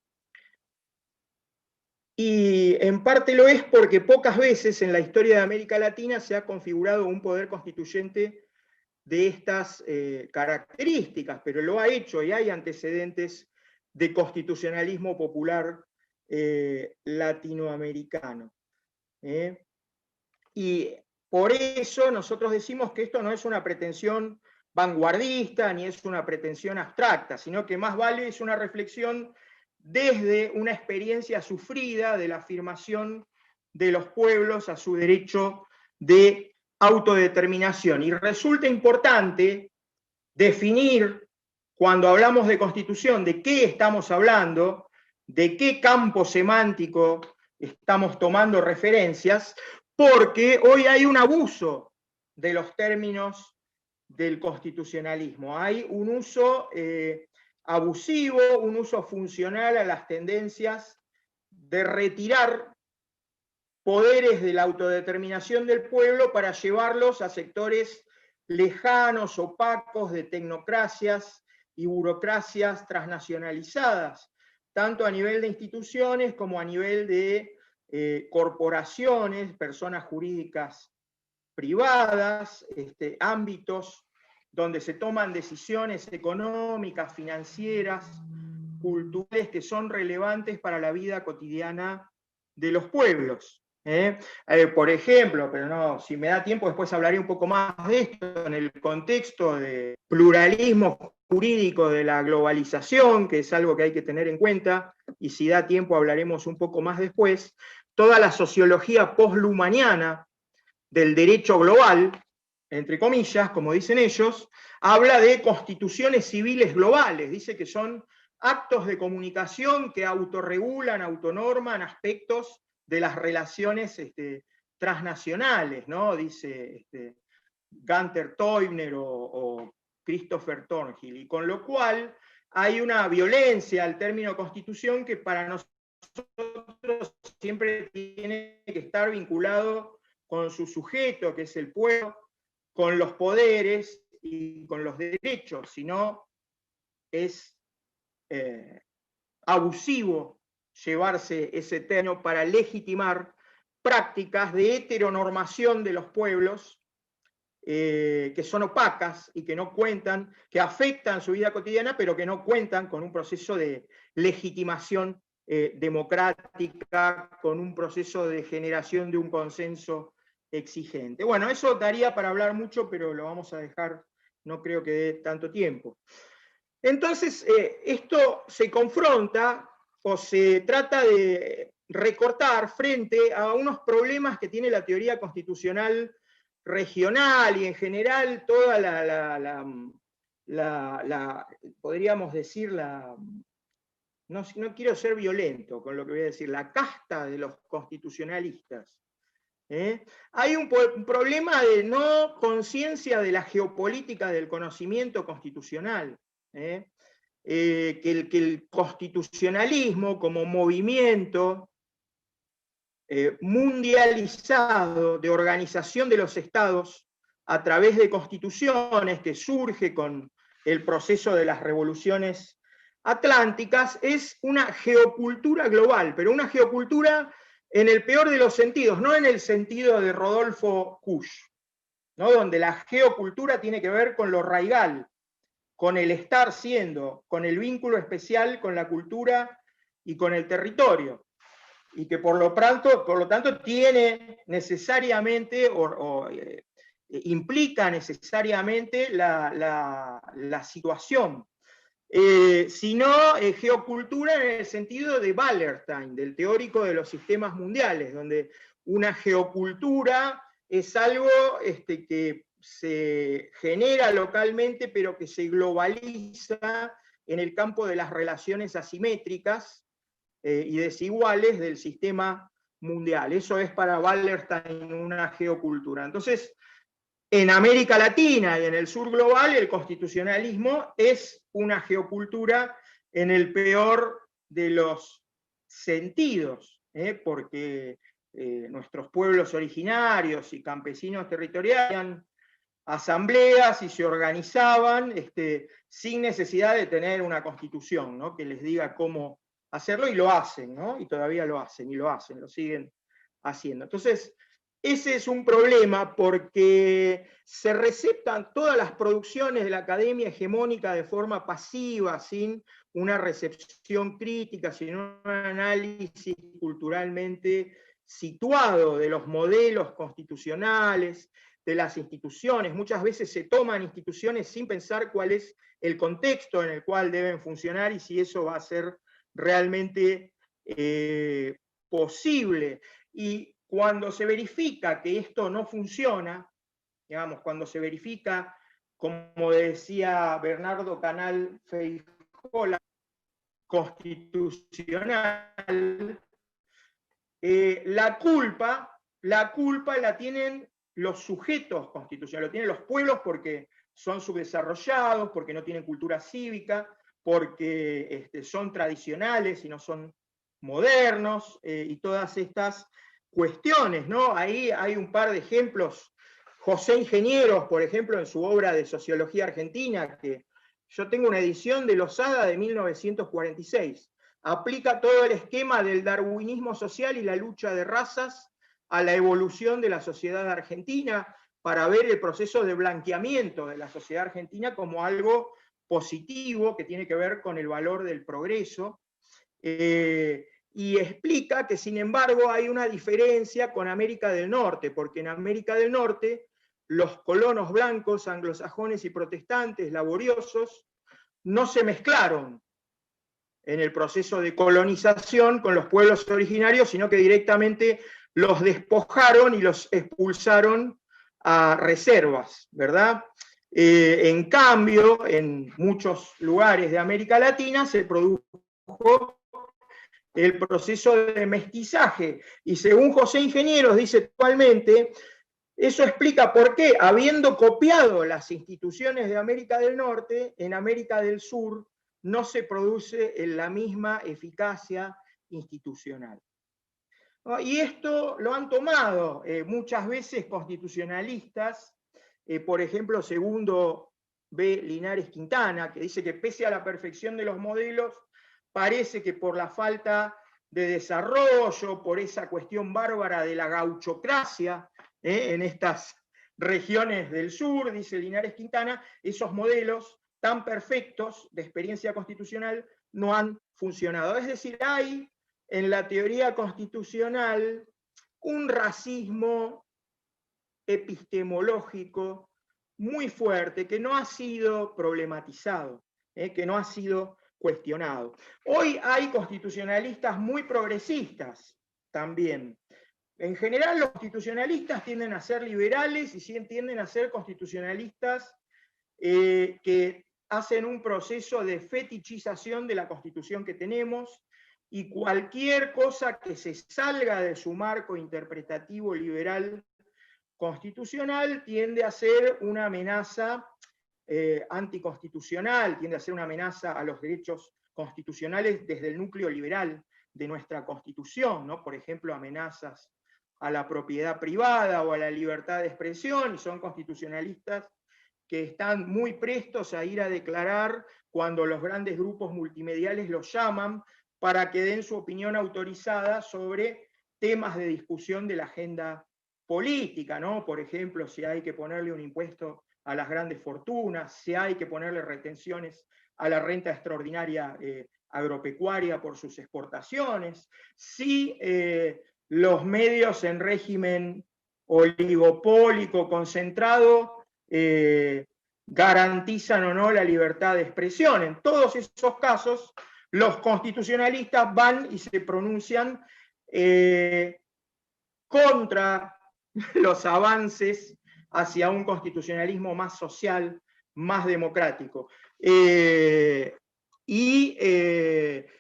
y en parte lo es porque pocas veces en la historia de América Latina se ha configurado un poder constituyente de estas características, pero lo ha hecho y hay antecedentes de constitucionalismo popular latinoamericano. Y por eso nosotros decimos que esto no es una pretensión vanguardista ni es una pretensión abstracta, sino que más vale es una reflexión desde una experiencia sufrida de la afirmación de los pueblos a su derecho de autodeterminación. Y resulta importante definir, cuando hablamos de constitución, de qué estamos hablando, de qué campo semántico estamos tomando referencias, porque hoy hay un abuso de los términos del constitucionalismo. Hay un uso abusivo, un uso funcional a las tendencias de retirar poderes de la autodeterminación del pueblo para llevarlos a sectores lejanos, opacos, de tecnocracias y burocracias transnacionalizadas, tanto a nivel de instituciones como a nivel de corporaciones, personas jurídicas privadas, ámbitos donde se toman decisiones económicas, financieras, culturales que son relevantes para la vida cotidiana de los pueblos. Por ejemplo, pero no, si me da tiempo después hablaré un poco más de esto, en el contexto de pluralismo jurídico de la globalización, que es algo que hay que tener en cuenta, y si da tiempo hablaremos un poco más después, toda la sociología post-lumaniana del derecho global, entre comillas, como dicen ellos, habla de constituciones civiles globales, dice que son actos de comunicación que autorregulan, autonorman aspectos de las relaciones transnacionales, ¿no? Dice Gunther Teubner o Christopher Thornhill, y con lo cual hay una violencia al término constitución que para nosotros siempre tiene que estar vinculado con su sujeto, que es el pueblo, con los poderes y con los derechos, si no es abusivo llevarse ese término para legitimar prácticas de heteronormación de los pueblos que son opacas y que no cuentan, que afectan su vida cotidiana, pero que no cuentan con un proceso de legitimación democrática, con un proceso de generación de un consenso exigente. Bueno, eso daría para hablar mucho, pero lo vamos a dejar, no creo que dé tanto tiempo. Entonces, esto se confronta o se trata de recortar frente a unos problemas que tiene la teoría constitucional regional y en general toda podríamos decir, no quiero ser violento con lo que voy a decir, la casta de los constitucionalistas. Hay un problema de no conciencia de la geopolítica del conocimiento constitucional. Que el constitucionalismo como movimiento mundializado de organización de los estados a través de constituciones que surge con el proceso de las revoluciones atlánticas, es una geocultura global, pero una geocultura en el peor de los sentidos, no en el sentido de Rodolfo Kusch, ¿no? Donde la geocultura tiene que ver con lo raigal, con el estar siendo, con el vínculo especial con la cultura y con el territorio, y que por lo tanto tiene necesariamente, implica necesariamente la situación, sino geocultura en el sentido de Wallerstein, del teórico de los sistemas mundiales, donde una geocultura es algo que se genera localmente, pero que se globaliza en el campo de las relaciones asimétricas y desiguales del sistema mundial. Eso es para Wallerstein una geocultura. Entonces, en América Latina y en el sur global, el constitucionalismo es una geocultura en el peor de los sentidos, porque nuestros pueblos originarios y campesinos territoriales asambleas y se organizaban sin necesidad de tener una constitución, ¿no? Que les diga cómo hacerlo, y lo hacen, ¿no? Y todavía lo hacen, lo siguen haciendo. Entonces, ese es un problema porque se receptan todas las producciones de la academia hegemónica de forma pasiva, sin una recepción crítica, sin un análisis culturalmente situado de los modelos constitucionales, de las instituciones. Muchas veces se toman instituciones sin pensar cuál es el contexto en el cual deben funcionar y si eso va a ser realmente posible. Y cuando se verifica que esto no funciona, digamos, cuando se verifica, como decía Bernardo Canal Feijó, la constitucional, la culpa la tienen los sujetos constitucionales, lo tienen los pueblos porque son subdesarrollados, porque no tienen cultura cívica, porque son tradicionales y no son modernos, y todas estas cuestiones, ¿no? Ahí hay un par de ejemplos. José Ingenieros, por ejemplo, en su obra de Sociología Argentina, que yo tengo una edición de Losada de 1946, aplica todo el esquema del darwinismo social y la lucha de razas a la evolución de la sociedad argentina, para ver el proceso de blanqueamiento de la sociedad argentina como algo positivo que tiene que ver con el valor del progreso, y explica que sin embargo hay una diferencia con América del Norte, porque en América del Norte los colonos blancos, anglosajones y protestantes, laboriosos, no se mezclaron en el proceso de colonización con los pueblos originarios, sino que directamente los despojaron y los expulsaron a reservas, ¿verdad? En cambio, en muchos lugares de América Latina se produjo el proceso de mestizaje, y según José Ingenieros dice actualmente, eso explica por qué, habiendo copiado las instituciones de América del Norte, en América del Sur no se produce la misma eficacia institucional. Y esto lo han tomado muchas veces constitucionalistas, por ejemplo, Segundo B. Linares Quintana, que dice que pese a la perfección de los modelos, parece que por la falta de desarrollo, por esa cuestión bárbara de la gauchocracia en estas regiones del sur, dice Linares Quintana, esos modelos tan perfectos de experiencia constitucional no han funcionado. Es decir, hay en la teoría constitucional un racismo epistemológico muy fuerte que no ha sido problematizado, que no ha sido cuestionado. Hoy hay constitucionalistas muy progresistas también. En general los constitucionalistas tienden a ser liberales y tienden a ser constitucionalistas que hacen un proceso de fetichización de la Constitución que tenemos, y cualquier cosa que se salga de su marco interpretativo liberal constitucional tiende a ser una amenaza anticonstitucional, tiende a ser una amenaza a los derechos constitucionales desde el núcleo liberal de nuestra Constitución, ¿no? Por ejemplo, amenazas a la propiedad privada o a la libertad de expresión, y son constitucionalistas que están muy prestos a ir a declarar cuando los grandes grupos multimediales los llaman para que den su opinión autorizada sobre temas de discusión de la agenda política, ¿no? Por ejemplo, si hay que ponerle un impuesto a las grandes fortunas, si hay que ponerle retenciones a la renta extraordinaria agropecuaria por sus exportaciones, si los medios en régimen oligopólico concentrado garantizan o no la libertad de expresión. En todos esos casos, los constitucionalistas van y se pronuncian contra los avances hacia un constitucionalismo más social, más democrático. En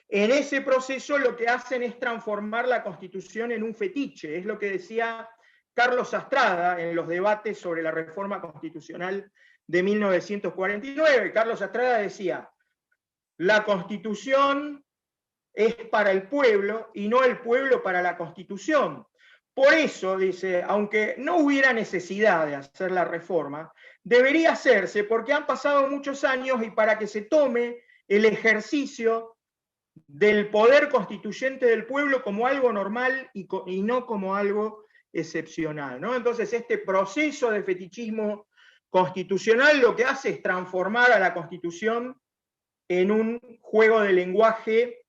ese proceso lo que hacen es transformar la Constitución en un fetiche, es lo que decía Carlos Astrada en los debates sobre la reforma constitucional de 1949. Carlos Astrada decía: la Constitución es para el pueblo y no el pueblo para la Constitución. Por eso, dice, aunque no hubiera necesidad de hacer la reforma, debería hacerse porque han pasado muchos años y para que se tome el ejercicio del poder constituyente del pueblo como algo normal y no como algo excepcional, ¿no? Entonces, este proceso de fetichismo constitucional lo que hace es transformar a la Constitución en un juego de lenguaje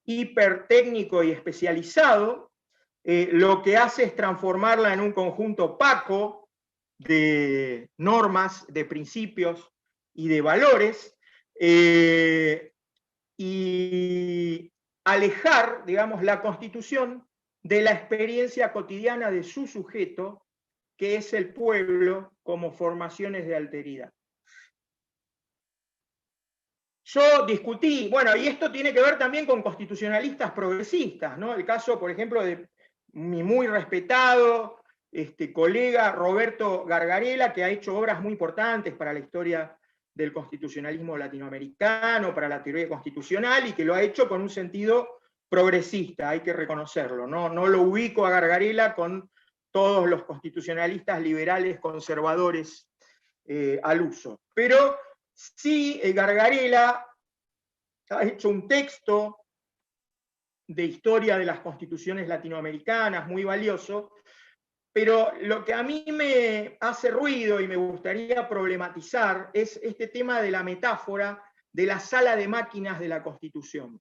hipertécnico y especializado, lo que hace es transformarla en un conjunto opaco de normas, de principios y de valores, y alejar, digamos, la Constitución de la experiencia cotidiana de su sujeto, que es el pueblo, como formaciones de alteridad. Yo discutí, bueno, y esto tiene que ver también con constitucionalistas progresistas, ¿no? El caso, por ejemplo, de mi muy respetado colega Roberto Gargarella, que ha hecho obras muy importantes para la historia del constitucionalismo latinoamericano, para la teoría constitucional, y que lo ha hecho con un sentido progresista, hay que reconocerlo, ¿no? No lo ubico a Gargarella con todos los constitucionalistas liberales conservadores al uso. Pero sí, Gargarella ha hecho un texto de historia de las constituciones latinoamericanas muy valioso, pero lo que a mí me hace ruido y me gustaría problematizar es este tema de la metáfora de la sala de máquinas de la Constitución.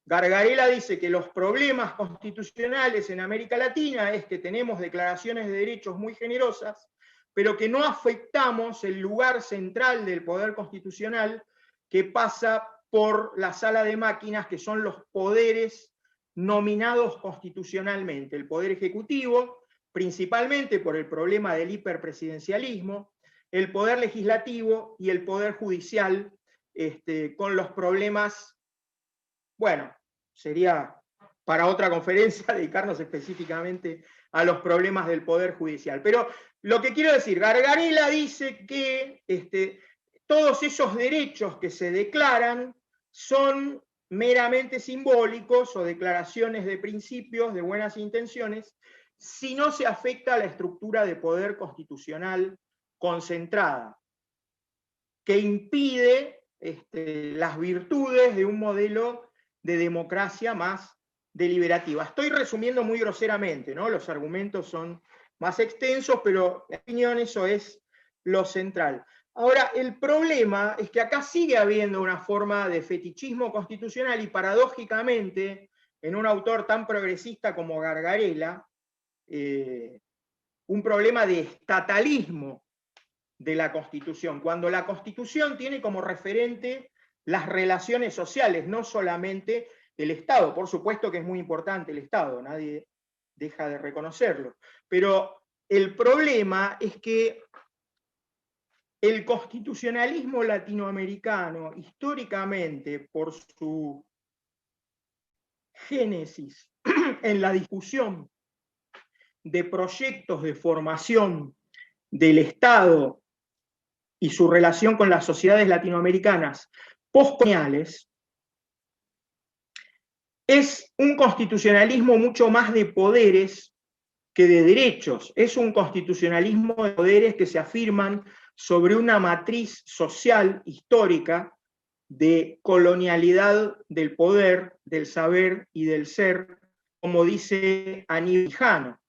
Gargarella dice que los problemas constitucionales en América Latina es que tenemos declaraciones de derechos muy generosas, pero que no afectamos el lugar central del poder constitucional que pasa por la sala de máquinas, que son los poderes nominados constitucionalmente, el poder ejecutivo, principalmente por el problema del hiperpresidencialismo, el poder legislativo y el poder judicial, con los problemas, bueno, sería para otra conferencia dedicarnos específicamente a los problemas del poder judicial. Pero lo que quiero decir, Gargarella dice que todos esos derechos que se declaran son meramente simbólicos o declaraciones de principios, de buenas intenciones, si no se afecta a la estructura de poder constitucional concentrada, que impide las virtudes de un modelo de democracia más deliberativa. Estoy resumiendo muy groseramente, ¿no? Los argumentos son más extensos, pero en mi opinión eso es lo central. Ahora, el problema es que acá sigue habiendo una forma de fetichismo constitucional y paradójicamente, en un autor tan progresista como Gargarella, un problema de estatalismo de la Constitución, cuando la Constitución tiene como referente las relaciones sociales, no solamente el Estado. Por supuesto que es muy importante el Estado, nadie deja de reconocerlo, pero el problema es que el constitucionalismo latinoamericano, históricamente, por su génesis en la discusión de proyectos de formación del Estado y su relación con las sociedades latinoamericanas postcoloniales, es un constitucionalismo mucho más de poderes que de derechos. Es un constitucionalismo de poderes que se afirman sobre una matriz social histórica de colonialidad del poder, del saber y del ser, como dice Aníbal Quijano.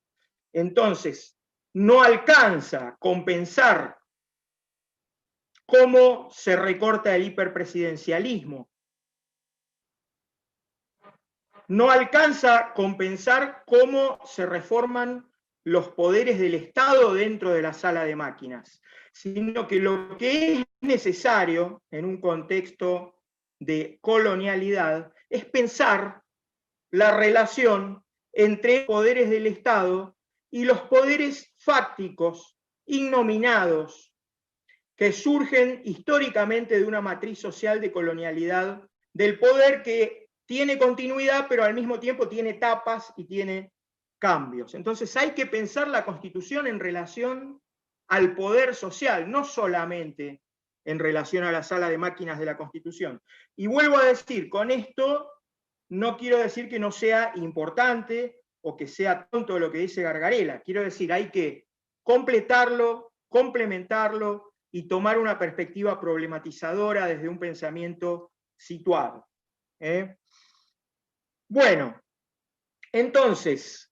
Entonces, no alcanza a compensar cómo se recorta el hiperpresidencialismo. No alcanza a compensar cómo se reforman los poderes del Estado dentro de la sala de máquinas, sino que lo que es necesario en un contexto de colonialidad es pensar la relación entre poderes del Estado y los poderes fácticos, innominados, que surgen históricamente de una matriz social de colonialidad del poder que tiene continuidad, pero al mismo tiempo tiene etapas y tiene cambios. Entonces hay que pensar la Constitución en relación al poder social, no solamente en relación a la sala de máquinas de la Constitución. Y vuelvo a decir, con esto no quiero decir que no sea importante o que sea tonto lo que dice Gargarella. Quiero decir, hay que completarlo, complementarlo y tomar una perspectiva problematizadora desde un pensamiento situado. Bueno, entonces,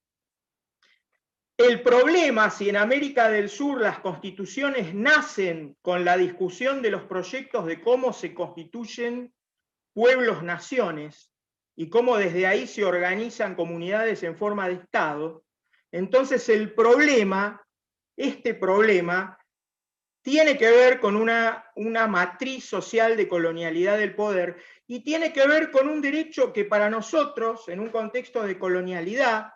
el problema, si en América del Sur las constituciones nacen con la discusión de los proyectos de cómo se constituyen pueblos-naciones y cómo desde ahí se organizan comunidades en forma de Estado, entonces el problema, este problema, tiene que ver con una matriz social de colonialidad del poder y tiene que ver con un derecho que para nosotros, en un contexto de colonialidad,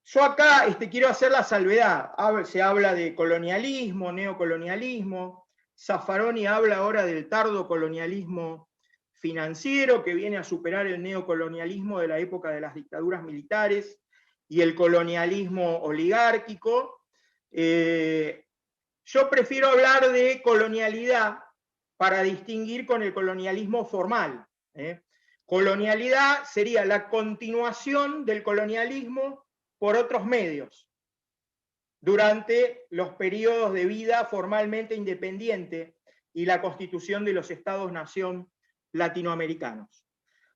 yo acá quiero hacer la salvedad. Se habla de colonialismo, neocolonialismo. Zaffaroni habla ahora del tardo colonialismo financiero que viene a superar el neocolonialismo de la época de las dictaduras militares y el colonialismo oligárquico. Yo prefiero hablar de colonialidad para distinguir con el colonialismo formal. Colonialidad sería la continuación del colonialismo por otros medios, durante los periodos de vida formalmente independiente y la constitución de los Estados-nación latinoamericanos.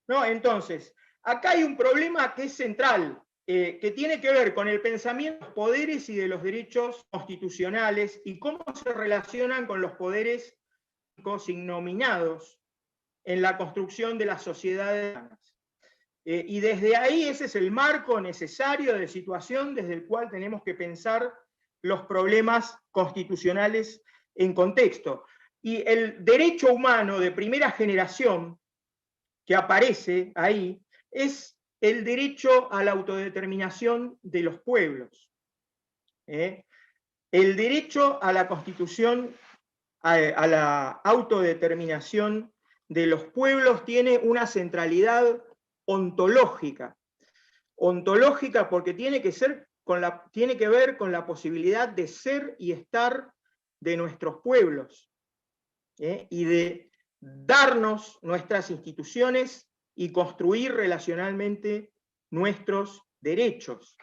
¿No? Entonces, acá hay un problema que es central, que tiene que ver con el pensamiento de los poderes y de los derechos constitucionales y cómo se relacionan con los poderes innominados en la construcción de las sociedades humanas. Y desde ahí ese es el marco necesario de situación desde el cual tenemos que pensar los problemas constitucionales en contexto. Y el derecho humano de primera generación que aparece ahí es el derecho a la autodeterminación de los pueblos. El derecho a la constitución, a la autodeterminación de los pueblos tiene una centralidad ontológica. Ontológica porque tiene que ver con la posibilidad de ser y estar de nuestros pueblos, y de darnos nuestras instituciones y construir relacionalmente nuestros derechos.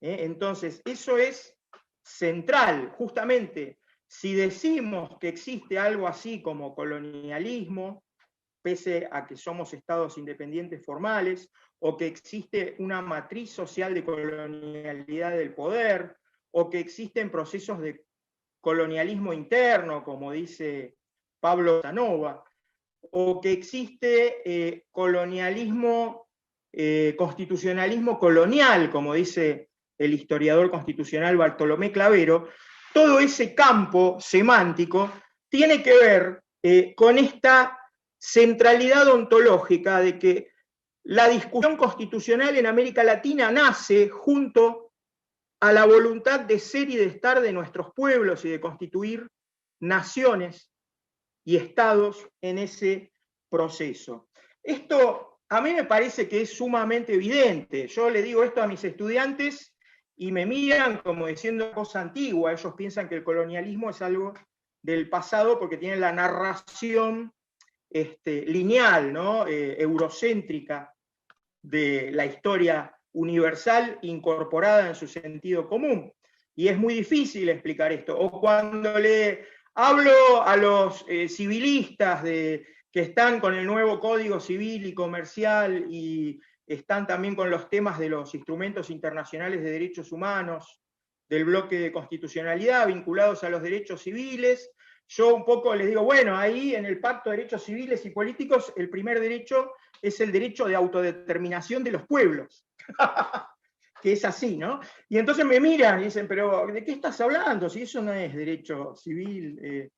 Entonces, eso es central, justamente. Si decimos que existe algo así como colonialismo, pese a que somos estados independientes formales, o que existe una matriz social de colonialidad del poder, o que existen procesos de colonialismo interno, como dice Pablo Casanova, o que existe constitucionalismo colonial, como dice el historiador constitucional Bartolomé Clavero, todo ese campo semántico tiene que ver con esta centralidad ontológica de que la discusión constitucional en América Latina nace junto a la voluntad de ser y de estar de nuestros pueblos y de constituir naciones y estados en ese proceso. Esto a mí me parece que es sumamente evidente. Yo le digo esto a mis estudiantes y me miran como diciendo cosa antigua. Ellos piensan que el colonialismo es algo del pasado porque tiene la narración lineal, ¿no? Eurocéntrica de la historia universal incorporada en su sentido común. Y es muy difícil explicar esto. O cuando le hablo a los civilistas que están con el nuevo Código Civil y Comercial y están también con los temas de los instrumentos internacionales de derechos humanos, del bloque de constitucionalidad vinculados a los derechos civiles, yo un poco les digo, bueno, ahí en el Pacto de Derechos Civiles y Políticos, el primer derecho es el derecho de autodeterminación de los pueblos. Que es así, ¿no? Y entonces me miran y dicen, pero ¿de qué estás hablando? Si eso no es derecho civil.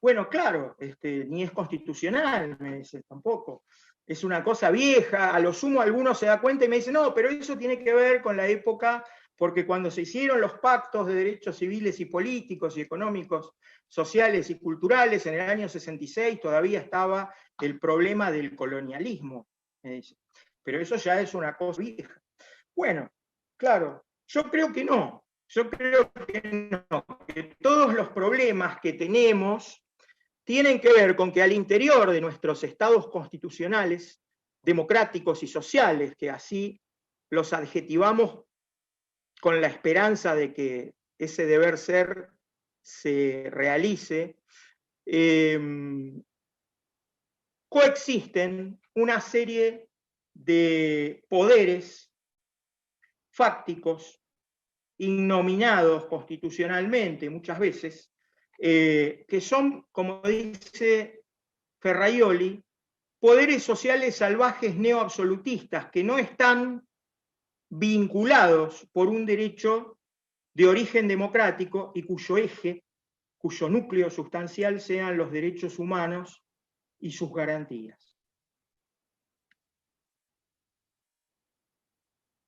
Bueno, claro, ni es constitucional, me dicen, tampoco. Es una cosa vieja, a lo sumo algunos se da cuenta y me dicen, no, pero eso tiene que ver con la época, porque cuando se hicieron los pactos de derechos civiles y políticos y económicos, sociales y culturales, en el año 66 todavía estaba el problema del colonialismo, me dicen. Pero eso ya es una cosa vieja. Bueno, claro, yo creo que no, que todos los problemas que tenemos tienen que ver con que al interior de nuestros estados constitucionales, democráticos y sociales, que así los adjetivamos con la esperanza de que ese deber ser se realice, coexisten una serie de poderes fácticos, innominados constitucionalmente muchas veces, que son, como dice Ferraioli, poderes sociales salvajes neoabsolutistas que no están vinculados por un derecho de origen democrático y cuyo eje, cuyo núcleo sustancial sean los derechos humanos y sus garantías.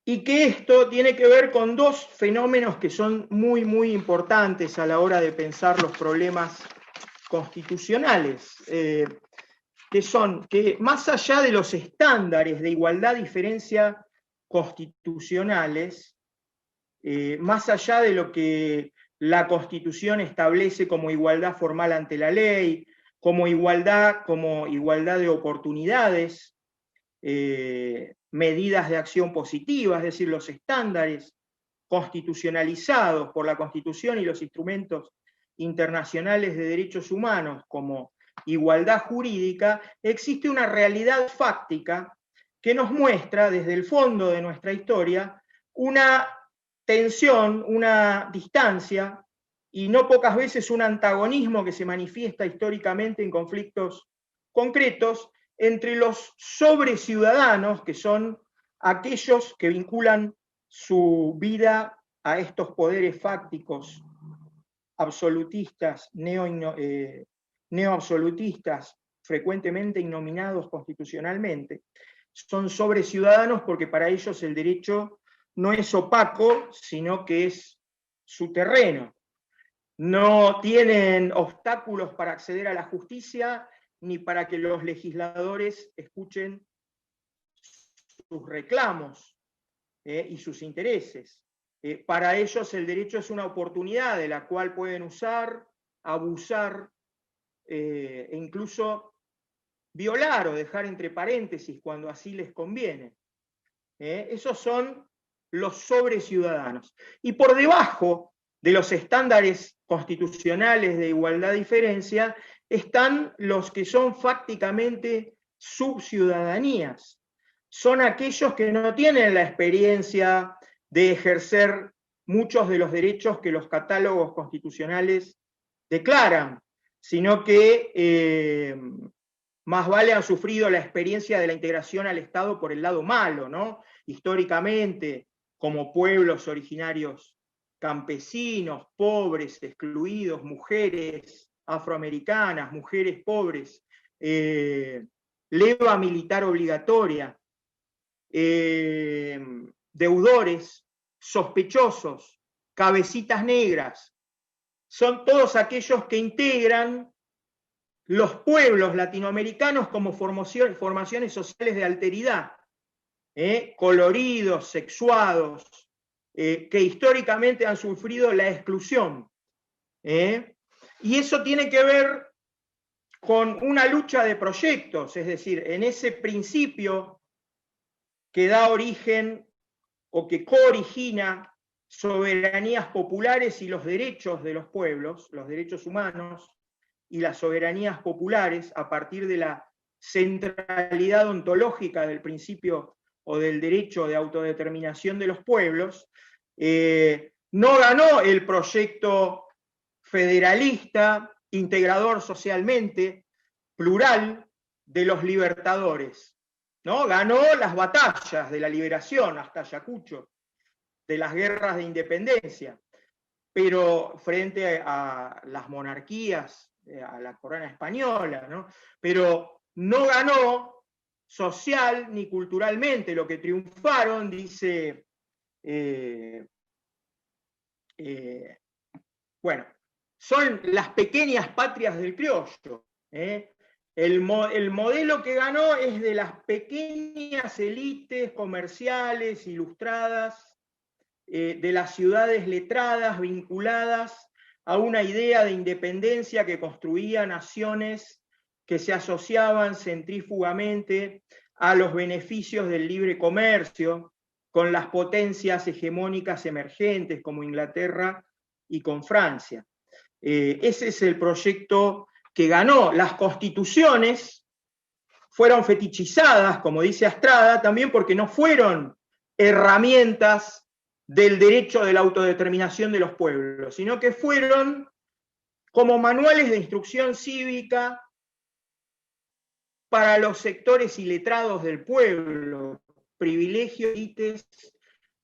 Y que esto tiene que ver con dos fenómenos que son muy, muy importantes a la hora de pensar los problemas constitucionales, que son que más allá de los estándares de igualdad, diferencia constitucionales, más allá de lo que la Constitución establece como igualdad formal ante la ley, como igualdad de oportunidades, medidas de acción positiva, es decir, los estándares constitucionalizados por la Constitución y los instrumentos internacionales de derechos humanos como igualdad jurídica, existe una realidad fáctica que nos muestra desde el fondo de nuestra historia una tensión, una distancia y no pocas veces un antagonismo que se manifiesta históricamente en conflictos concretos entre los sobreciudadanos, que son aquellos que vinculan su vida a estos poderes fácticos absolutistas, neoabsolutistas, frecuentemente innominados constitucionalmente. Son sobreciudadanos porque para ellos el derecho no es opaco, sino que es su terreno. No tienen obstáculos para acceder a la justicia ni para que los legisladores escuchen sus reclamos y sus intereses. Para ellos el derecho es una oportunidad de la cual pueden usar, abusar e incluso violar o dejar entre paréntesis cuando así les conviene. Esos son los sobreciudadanos. Y por debajo de los estándares constitucionales de igualdad y diferencia están los que son fácticamente subciudadanías. Son aquellos que no tienen la experiencia de ejercer muchos de los derechos que los catálogos constitucionales declaran, sino que más vale han sufrido la experiencia de la integración al Estado por el lado malo, ¿no? Históricamente, como pueblos originarios campesinos, pobres, excluidos, mujeres afroamericanas, mujeres pobres, leva militar obligatoria, deudores, sospechosos, cabecitas negras, son todos aquellos que integran los pueblos latinoamericanos como formaciones sociales de alteridad, coloridos, sexuados, que históricamente han sufrido la exclusión. Y eso tiene que ver con una lucha de proyectos, es decir, en ese principio que da origen o que coorigina soberanías populares y los derechos de los pueblos, los derechos humanos y las soberanías populares a partir de la centralidad ontológica del principio o del derecho de autodeterminación de los pueblos, no ganó el proyecto federalista, integrador socialmente, plural, de los libertadores, ¿no? Ganó las batallas de la liberación hasta Ayacucho, de las guerras de independencia, pero frente a las monarquías, a la corona española, ¿no? Pero no ganó social ni culturalmente. Lo que triunfaron, dice, bueno, son las pequeñas patrias del criollo. El modelo que ganó es de las pequeñas élites comerciales, ilustradas, de las ciudades letradas, vinculadas a una idea de independencia que construía naciones que se asociaban centrífugamente a los beneficios del libre comercio con las potencias hegemónicas emergentes como Inglaterra y con Francia. Ese es el proyecto que ganó. Las constituciones fueron fetichizadas, como dice Astrada, también porque no fueron herramientas del derecho de la autodeterminación de los pueblos, sino que fueron como manuales de instrucción cívica para los sectores iletrados del pueblo, privilegios, élites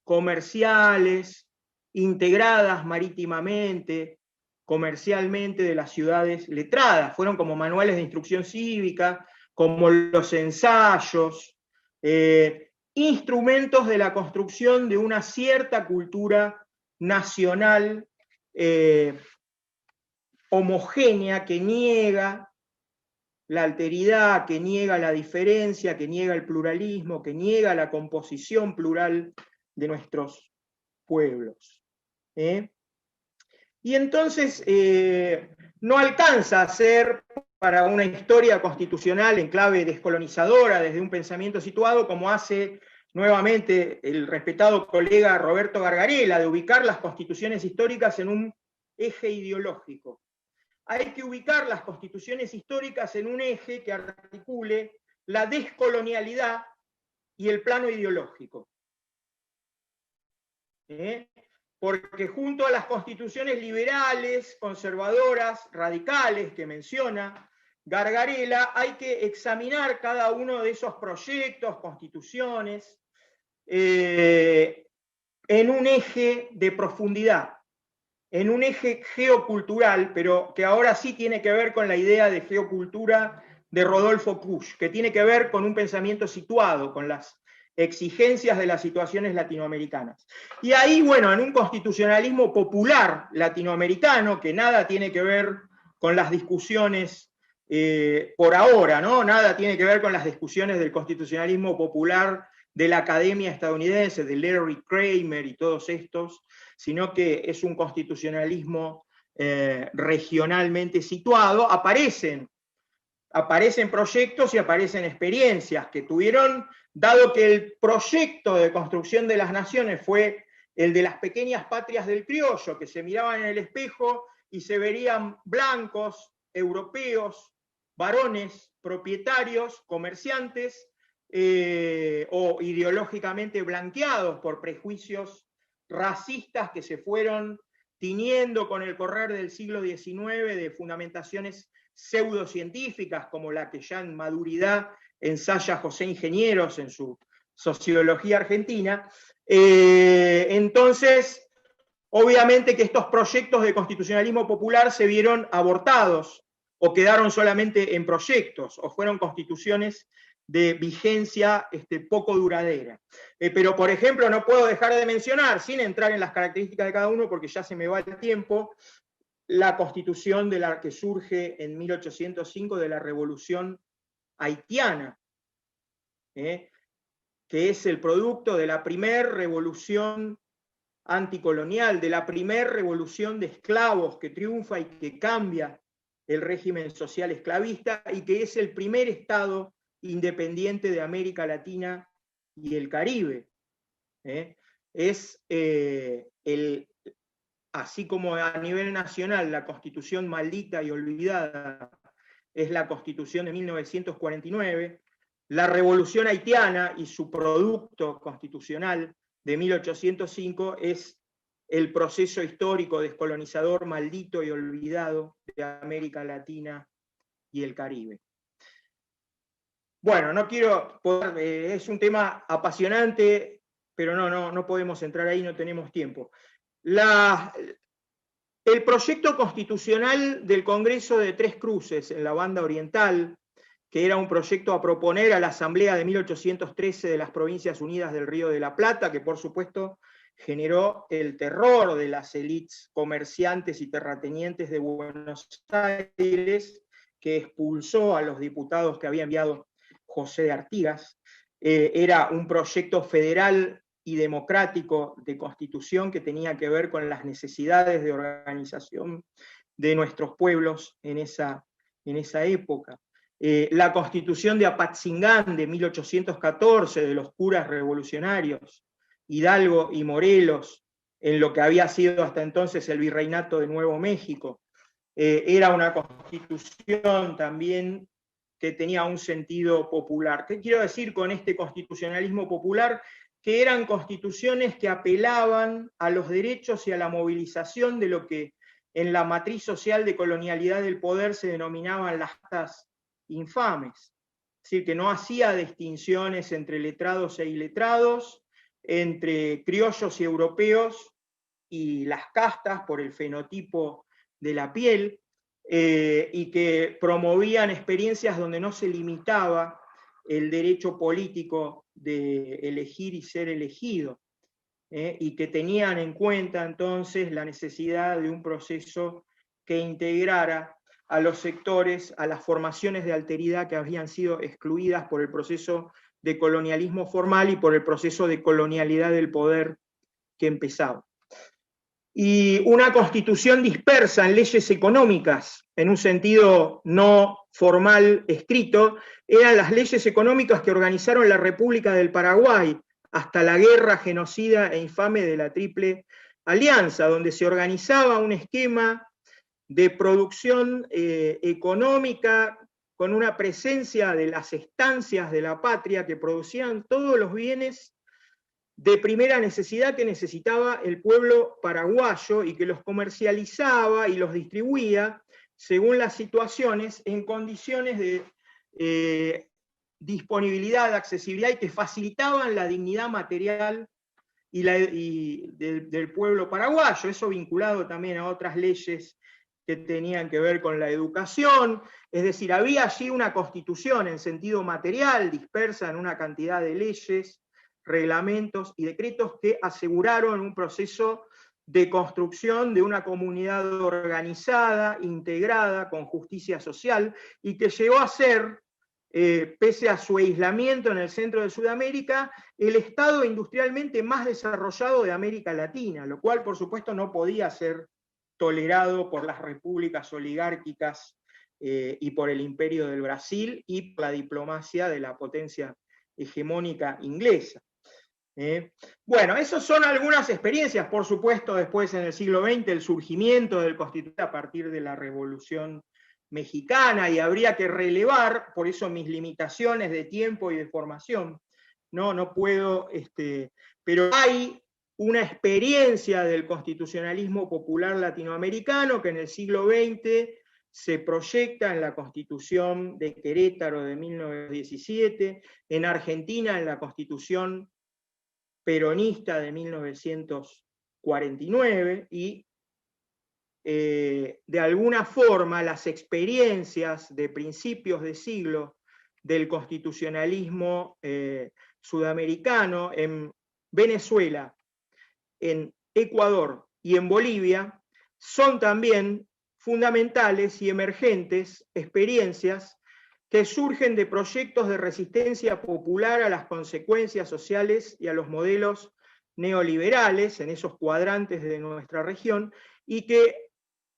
comerciales, integradas marítimamente, comercialmente de las ciudades letradas. Fueron como manuales de instrucción cívica, como los ensayos, instrumentos de la construcción de una cierta cultura nacional homogénea que niega la alteridad, que niega la diferencia, que niega el pluralismo, que niega la composición plural de nuestros pueblos. Y entonces no alcanza a ser para una historia constitucional en clave descolonizadora desde un pensamiento situado, como hace nuevamente el respetado colega Roberto Gargarella, de ubicar las constituciones históricas en un eje ideológico. Hay que ubicar las constituciones históricas en un eje que articule la descolonialidad y el plano ideológico. Porque junto a las constituciones liberales, conservadoras, radicales que menciona Gargarella, hay que examinar cada uno de esos proyectos, constituciones, en un eje de profundidad, en un eje geocultural, pero que ahora sí tiene que ver con la idea de geocultura de Rodolfo Kusch, que tiene que ver con un pensamiento situado, con las exigencias de las situaciones latinoamericanas. Y ahí, bueno, en un constitucionalismo popular latinoamericano, que nada tiene que ver con las discusiones por ahora, ¿no? Nada tiene que ver con las discusiones del constitucionalismo popular de la academia estadounidense, de Larry Kramer y todos estos, sino que es un constitucionalismo regionalmente situado. Aparecen proyectos y aparecen experiencias que tuvieron, dado que el proyecto de construcción de las naciones fue el de las pequeñas patrias del criollo, que se miraban en el espejo y se verían blancos, europeos, varones, propietarios, comerciantes, o ideológicamente blanqueados por prejuicios racistas que se fueron tiñendo con el correr del siglo XIX de fundamentaciones pseudocientíficas, como la que ya en maduridad ensaya José Ingenieros en su Sociología Argentina. Entonces, obviamente que estos proyectos de constitucionalismo popular se vieron abortados, o quedaron solamente en proyectos, o fueron constituciones de vigencia poco duradera. Pero, por ejemplo, no puedo dejar de mencionar, sin entrar en las características de cada uno, porque ya se me va el tiempo, la constitución de la que surge en 1805 de la Revolución Haitiana, que es el producto de la primer revolución anticolonial, de la primer revolución de esclavos que triunfa y que cambia el régimen social esclavista, y que es el primer Estado independiente de América Latina y el Caribe. Es así como a nivel nacional la Constitución maldita y olvidada es la Constitución de 1949, la Revolución Haitiana y su producto constitucional de 1805 es el proceso histórico descolonizador maldito y olvidado de América Latina y el Caribe. Bueno, no quiero, es un tema apasionante, pero no podemos entrar ahí, no tenemos tiempo. El proyecto constitucional del Congreso de Tres Cruces en la Banda Oriental, que era un proyecto a proponer a la Asamblea de 1813 de las Provincias Unidas del Río de la Plata, que por supuesto generó el terror de las élites comerciantes y terratenientes de Buenos Aires, que expulsó a los diputados que había enviado José de Artigas. Era un proyecto federal y democrático de constitución que tenía que ver con las necesidades de organización de nuestros pueblos en esa época. La constitución de Apatzingán de 1814, de los curas revolucionarios, Hidalgo y Morelos, en lo que había sido hasta entonces el Virreinato de Nuevo México, era una constitución también que tenía un sentido popular. ¿Qué quiero decir con este constitucionalismo popular? Que eran constituciones que apelaban a los derechos y a la movilización de lo que en la matriz social de colonialidad del poder se denominaban las castas infames. Es decir, que no hacía distinciones entre letrados e iletrados, entre criollos y europeos, y las castas por el fenotipo de la piel, y que promovían experiencias donde no se limitaba el derecho político de elegir y ser elegido, y que tenían en cuenta entonces la necesidad de un proceso que integrara a los sectores, a las formaciones de alteridad que habían sido excluidas por el proceso de colonialismo formal y por el proceso de colonialidad del poder que empezaba. Y una constitución dispersa en leyes económicas, en un sentido no formal escrito, eran las leyes económicas que organizaron la República del Paraguay hasta la guerra genocida e infame de la Triple Alianza, donde se organizaba un esquema de producción económica con una presencia de las estancias de la patria que producían todos los bienes de primera necesidad que necesitaba el pueblo paraguayo, y que los comercializaba y los distribuía según las situaciones en condiciones de disponibilidad, de accesibilidad, y que facilitaban la dignidad material del pueblo paraguayo. Eso vinculado también a otras leyes que tenían que ver con la educación. Es decir, había allí una constitución en sentido material dispersa en una cantidad de leyes reglamentos y decretos que aseguraron un proceso de construcción de una comunidad organizada, integrada, con justicia social, y que llegó a ser, pese a su aislamiento en el centro de Sudamérica, el estado industrialmente más desarrollado de América Latina, lo cual por supuesto no podía ser tolerado por las repúblicas oligárquicas y por el imperio del Brasil y por la diplomacia de la potencia hegemónica inglesa. Bueno, esas son algunas experiencias, por supuesto, después en el siglo XX, el surgimiento del constituyente a partir de la Revolución Mexicana, y habría que relevar, por eso mis limitaciones de tiempo y de formación, no puedo, pero hay una experiencia del constitucionalismo popular latinoamericano que en el siglo XX se proyecta en la Constitución de Querétaro de 1917, en Argentina en la Constitución peronista de 1949, y de alguna forma las experiencias de principios de siglo del constitucionalismo sudamericano en Venezuela, en Ecuador y en Bolivia son también fundamentales y emergentes experiencias que surgen de proyectos de resistencia popular a las consecuencias sociales y a los modelos neoliberales en esos cuadrantes de nuestra región, y que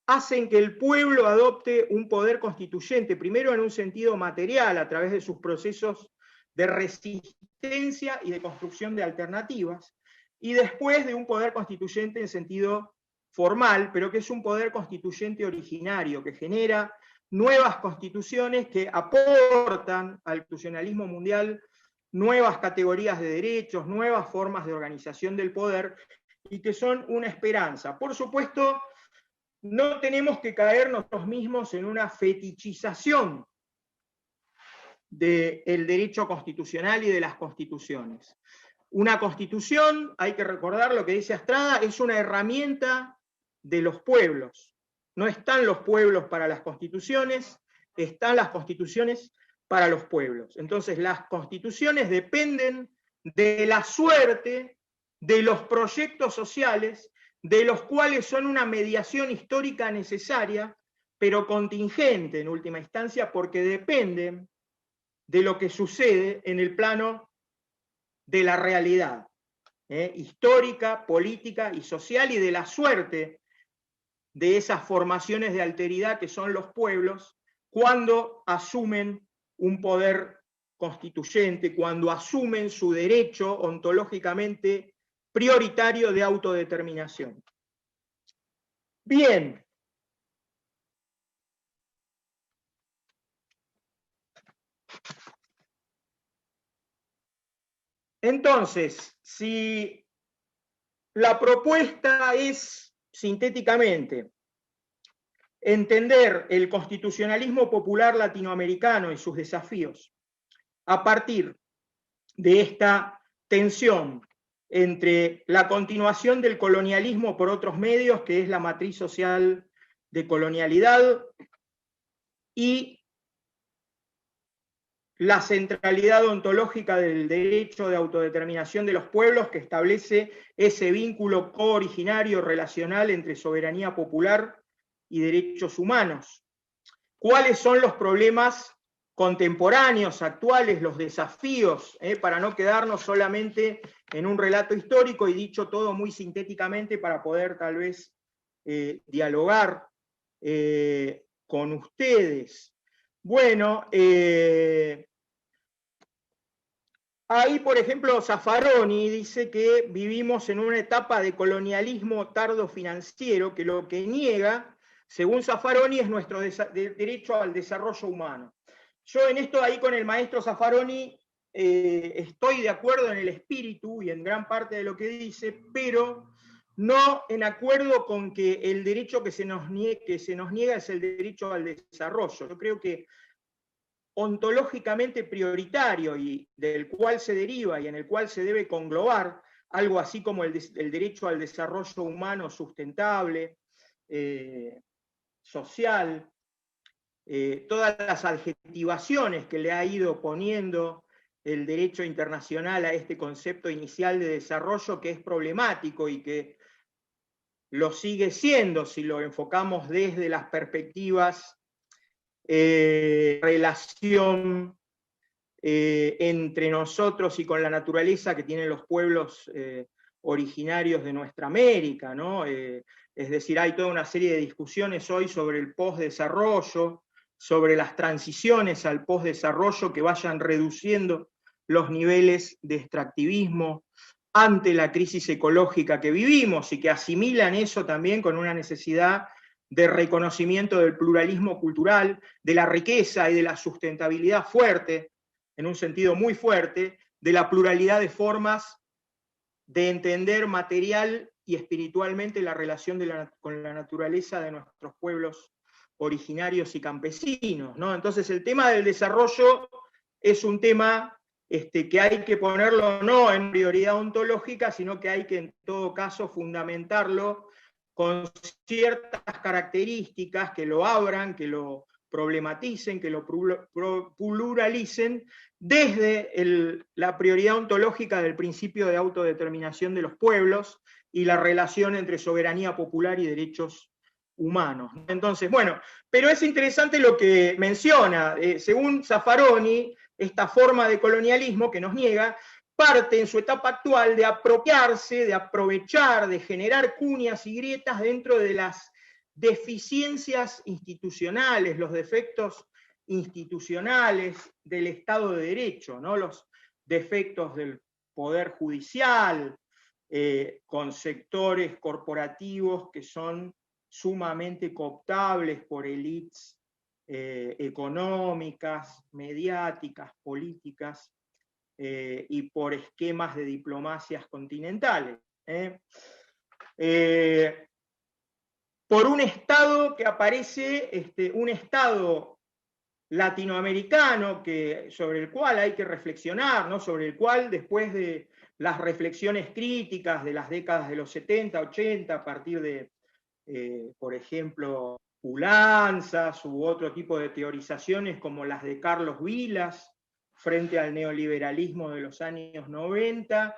hacen que el pueblo adopte un poder constituyente, primero en un sentido material, a través de sus procesos de resistencia y de construcción de alternativas, y después de un poder constituyente en sentido formal, pero que es un poder constituyente originario, que genera nuevas constituciones que aportan al constitucionalismo mundial nuevas categorías de derechos, nuevas formas de organización del poder, y que son una esperanza. Por supuesto, no tenemos que caer nosotros mismos en una fetichización del derecho constitucional y de las constituciones. Una constitución, hay que recordar lo que dice Astrada, es una herramienta de los pueblos. No están los pueblos para las constituciones, están las constituciones para los pueblos. Entonces las constituciones dependen de la suerte de los proyectos sociales, de los cuales son una mediación histórica necesaria, pero contingente en última instancia, porque dependen de lo que sucede en el plano de la realidad histórica, política y social, y de la suerte de esas formaciones de alteridad que son los pueblos, cuando asumen un poder constituyente, cuando asumen su derecho ontológicamente prioritario de autodeterminación. Bien. Entonces, si la propuesta es, sintéticamente, entender el constitucionalismo popular latinoamericano y sus desafíos a partir de esta tensión entre la continuación del colonialismo por otros medios, que es la matriz social de colonialidad, y la centralidad ontológica del derecho de autodeterminación de los pueblos, que establece ese vínculo cooriginario relacional entre soberanía popular y derechos humanos. ¿Cuáles son los problemas contemporáneos, actuales, los desafíos, para no quedarnos solamente en un relato histórico, y dicho todo muy sintéticamente para poder tal vez dialogar con ustedes? Bueno, ahí, por ejemplo, Zaffaroni dice que vivimos en una etapa de colonialismo tardo financiero, que lo que niega, según Zaffaroni, es nuestro derecho al desarrollo humano. Yo en esto, ahí con el maestro Zaffaroni, estoy de acuerdo en el espíritu y en gran parte de lo que dice, pero no en acuerdo con que el derecho que se nos niega es el derecho al desarrollo. Yo creo que ontológicamente prioritario, y del cual se deriva y en el cual se debe conglobar algo así como el derecho al desarrollo humano sustentable, social, todas las adjetivaciones que le ha ido poniendo el derecho internacional a este concepto inicial de desarrollo, que es problemático y que lo sigue siendo si lo enfocamos desde las perspectivas relación entre nosotros y con la naturaleza que tienen los pueblos originarios de nuestra América, ¿no? Es decir, hay toda una serie de discusiones hoy sobre el postdesarrollo, sobre las transiciones al postdesarrollo que vayan reduciendo los niveles de extractivismo ante la crisis ecológica que vivimos y que asimilan eso también con una necesidad de reconocimiento del pluralismo cultural, de la riqueza y de la sustentabilidad fuerte, en un sentido muy fuerte, de la pluralidad de formas de entender material y espiritualmente la relación con la naturaleza de nuestros pueblos originarios y campesinos, ¿no? Entonces el tema del desarrollo es un tema que hay que ponerlo no en prioridad ontológica, sino que hay que en todo caso fundamentarlo con ciertas características que lo abran, que lo problematicen, que lo pluralicen, desde la prioridad ontológica del principio de autodeterminación de los pueblos y la relación entre soberanía popular y derechos humanos. Entonces, bueno, pero es interesante lo que menciona, según Zaffaroni, esta forma de colonialismo que nos niega, parte en su etapa actual de apropiarse, de aprovechar, de generar cuñas y grietas dentro de las deficiencias institucionales, los defectos institucionales del Estado de Derecho, ¿no? Los defectos del Poder Judicial, con sectores corporativos que son sumamente cooptables por élites económicas, mediáticas, políticas, y por esquemas de diplomacias continentales. Por un Estado que aparece, un Estado latinoamericano sobre el cual hay que reflexionar, ¿no? Sobre el cual después de las reflexiones críticas de las décadas de los 70, 80, a partir de, por ejemplo, Pulanzas u otro tipo de teorizaciones como las de Carlos Vilas, frente al neoliberalismo de los años 90,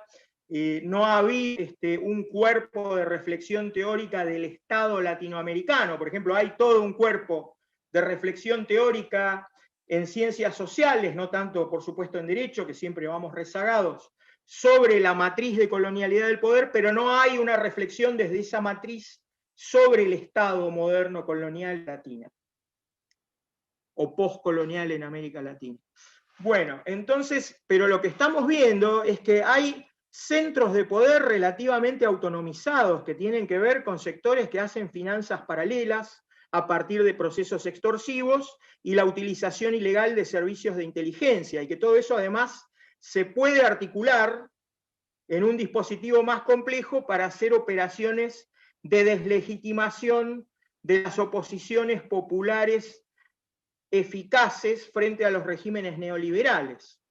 no había un cuerpo de reflexión teórica del Estado latinoamericano. Por ejemplo, hay todo un cuerpo de reflexión teórica en ciencias sociales, no tanto, por supuesto, en derecho, que siempre vamos rezagados, sobre la matriz de colonialidad del poder, pero no hay una reflexión desde esa matriz sobre el Estado moderno colonial latina, o postcolonial en América Latina. Bueno, entonces, pero lo que estamos viendo es que hay centros de poder relativamente autonomizados que tienen que ver con sectores que hacen finanzas paralelas a partir de procesos extorsivos y la utilización ilegal de servicios de inteligencia, y que todo eso además se puede articular en un dispositivo más complejo para hacer operaciones de deslegitimación de las oposiciones populares eficaces frente a los regímenes neoliberales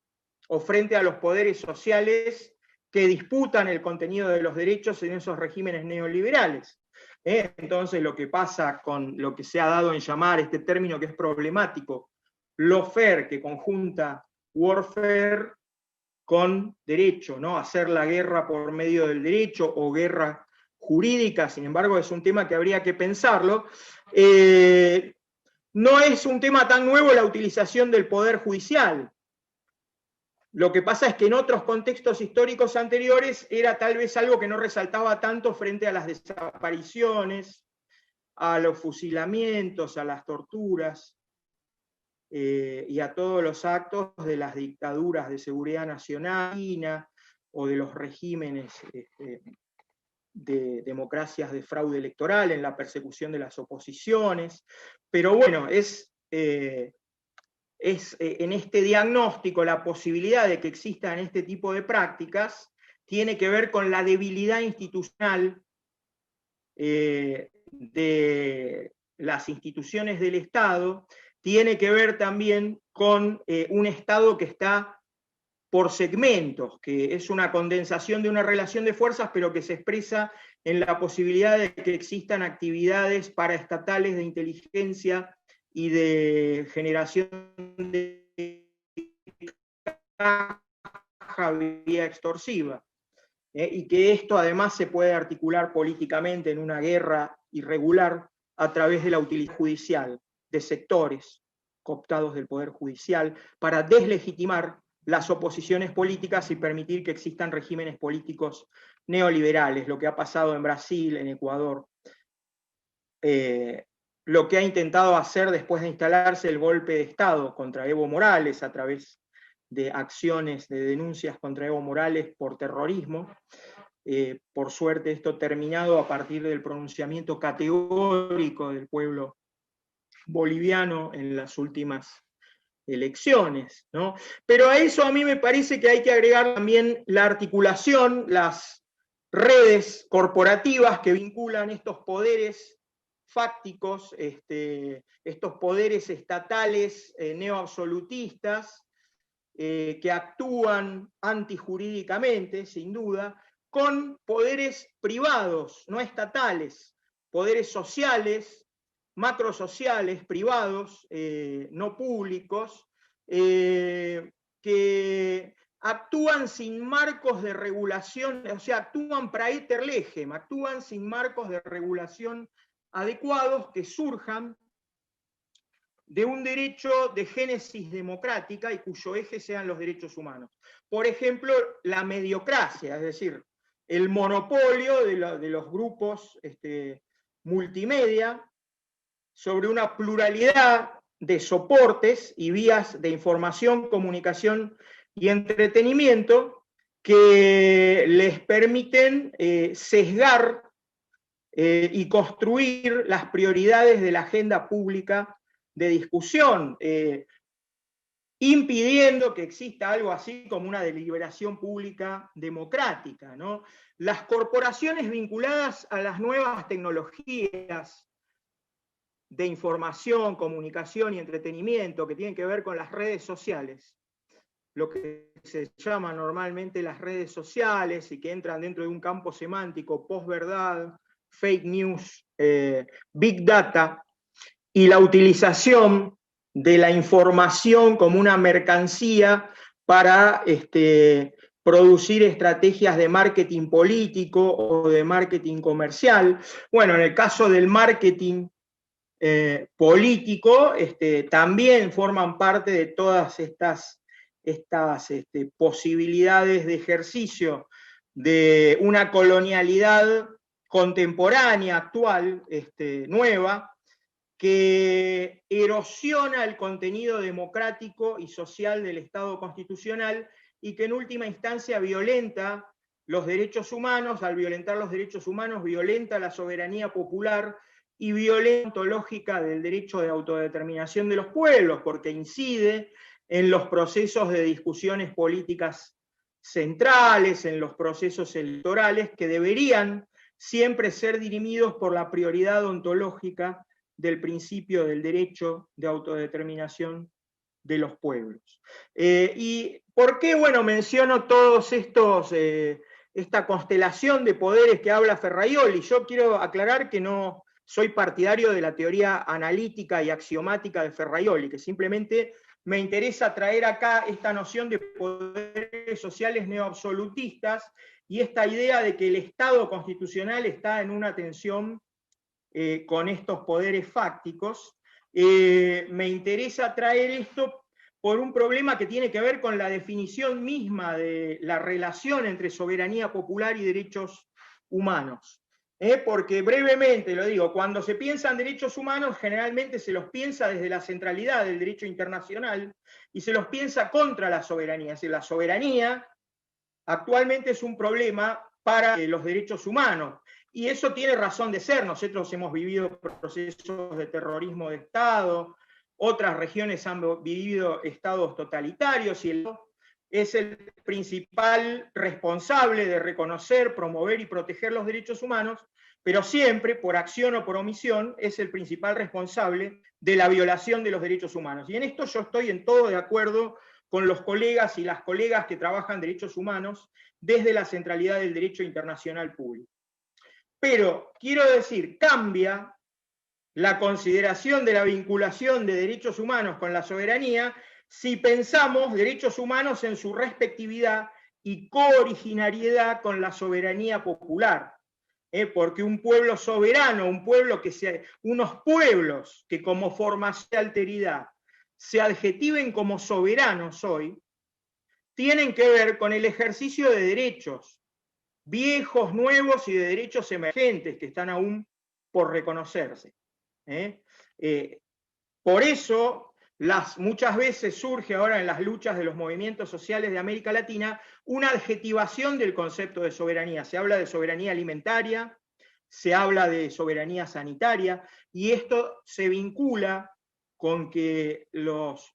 o frente a los poderes sociales que disputan el contenido de los derechos en esos regímenes neoliberales. Entonces lo que pasa con lo que se ha dado en llamar este término que es problemático, lawfare, que conjunta warfare con derecho, ¿no? Hacer la guerra por medio del derecho o guerra jurídica, sin embargo es un tema que habría que pensarlo. No es un tema tan nuevo la utilización del poder judicial. Lo que pasa es que en otros contextos históricos anteriores era tal vez algo que no resaltaba tanto frente a las desapariciones, a los fusilamientos, a las torturas, y a todos los actos de las dictaduras de seguridad nacional o de los regímenes de democracias de fraude electoral en la persecución de las oposiciones. Pero bueno, en este diagnóstico la posibilidad de que existan este tipo de prácticas tiene que ver con la debilidad institucional de las instituciones del Estado, tiene que ver también con un Estado que está por segmentos, que es una condensación de una relación de fuerzas, pero que se expresa en la posibilidad de que existan actividades paraestatales de inteligencia y de generación de baja vía extorsiva, y que esto además se puede articular políticamente en una guerra irregular a través de la utilización judicial de sectores cooptados del Poder Judicial para deslegitimar las oposiciones políticas y permitir que existan regímenes políticos neoliberales, lo que ha pasado en Brasil, en Ecuador, lo que ha intentado hacer después de instalarse el golpe de Estado contra Evo Morales a través de acciones, de denuncias contra Evo Morales por terrorismo. Por suerte esto terminado a partir del pronunciamiento categórico del pueblo boliviano en las últimas elecciones, ¿no? Pero a eso a mí me parece que hay que agregar también la articulación, las redes corporativas que vinculan estos poderes fácticos, estos poderes estatales neoabsolutistas, que actúan antijurídicamente, sin duda, con poderes privados, no estatales, poderes sociales, macrosociales, privados, no públicos, que actúan sin marcos de regulación, o sea, actúan praeter legem, actúan sin marcos de regulación adecuados que surjan de un derecho de génesis democrática y cuyo eje sean los derechos humanos. Por ejemplo, la mediocracia, es decir, el monopolio de los grupos multimedia sobre una pluralidad de soportes y vías de información, comunicación y entretenimiento que les permiten sesgar y construir las prioridades de la agenda pública de discusión, impidiendo que exista algo así como una deliberación pública democrática, ¿no? Las corporaciones vinculadas a las nuevas tecnologías de información, comunicación y entretenimiento que tienen que ver con las redes sociales, lo que se llama normalmente las redes sociales y que entran dentro de un campo semántico, posverdad, fake news, big data, y la utilización de la información como una mercancía para producir estrategias de marketing político o de marketing comercial. Bueno, en el caso del marketing político, también forman parte de todas estas posibilidades de ejercicio de una colonialidad contemporánea, actual, nueva, que erosiona el contenido democrático y social del Estado constitucional y que en última instancia violenta los derechos humanos. Al violentar los derechos humanos violenta la soberanía popular y violenta la ontológica del derecho de autodeterminación de los pueblos, porque incide en los procesos de discusiones políticas centrales, en los procesos electorales que deberían siempre ser dirimidos por la prioridad ontológica del principio del derecho de autodeterminación de los pueblos. ¿Y por qué, bueno, menciono todos estos, esta constelación de poderes que habla Ferrajoli? Yo quiero aclarar que no soy partidario de la teoría analítica y axiomática de Ferrajoli, que simplemente me interesa traer acá esta noción de poderes sociales neoabsolutistas y esta idea de que el Estado constitucional está en una tensión con estos poderes fácticos. Me interesa traer esto por un problema que tiene que ver con la definición misma de la relación entre soberanía popular y derechos humanos. Porque brevemente lo digo, cuando se piensa en derechos humanos generalmente se los piensa desde la centralidad del derecho internacional y se los piensa contra la soberanía. Es decir, la soberanía actualmente es un problema para los derechos humanos. Y eso tiene razón de ser. Nosotros hemos vivido procesos de terrorismo de Estado, otras regiones han vivido estados totalitarios y es el principal responsable de reconocer, promover y proteger los derechos humanos, pero siempre, por acción o por omisión, es el principal responsable de la violación de los derechos humanos. Y en esto yo estoy en todo de acuerdo con los colegas y las colegas que trabajan derechos humanos desde la centralidad del derecho internacional público. Pero, quiero decir, cambia la consideración de la vinculación de derechos humanos con la soberanía si pensamos derechos humanos en su respectividad y cooriginariedad con la soberanía popular. Porque un pueblo soberano, unos pueblos que como formación de alteridad se adjetiven como soberanos hoy, tienen que ver con el ejercicio de derechos viejos, nuevos y de derechos emergentes que están aún por reconocerse. Por eso, muchas veces surge ahora en las luchas de los movimientos sociales de América Latina una adjetivación del concepto de soberanía. Se habla de soberanía alimentaria, se habla de soberanía sanitaria, y esto se vincula con que los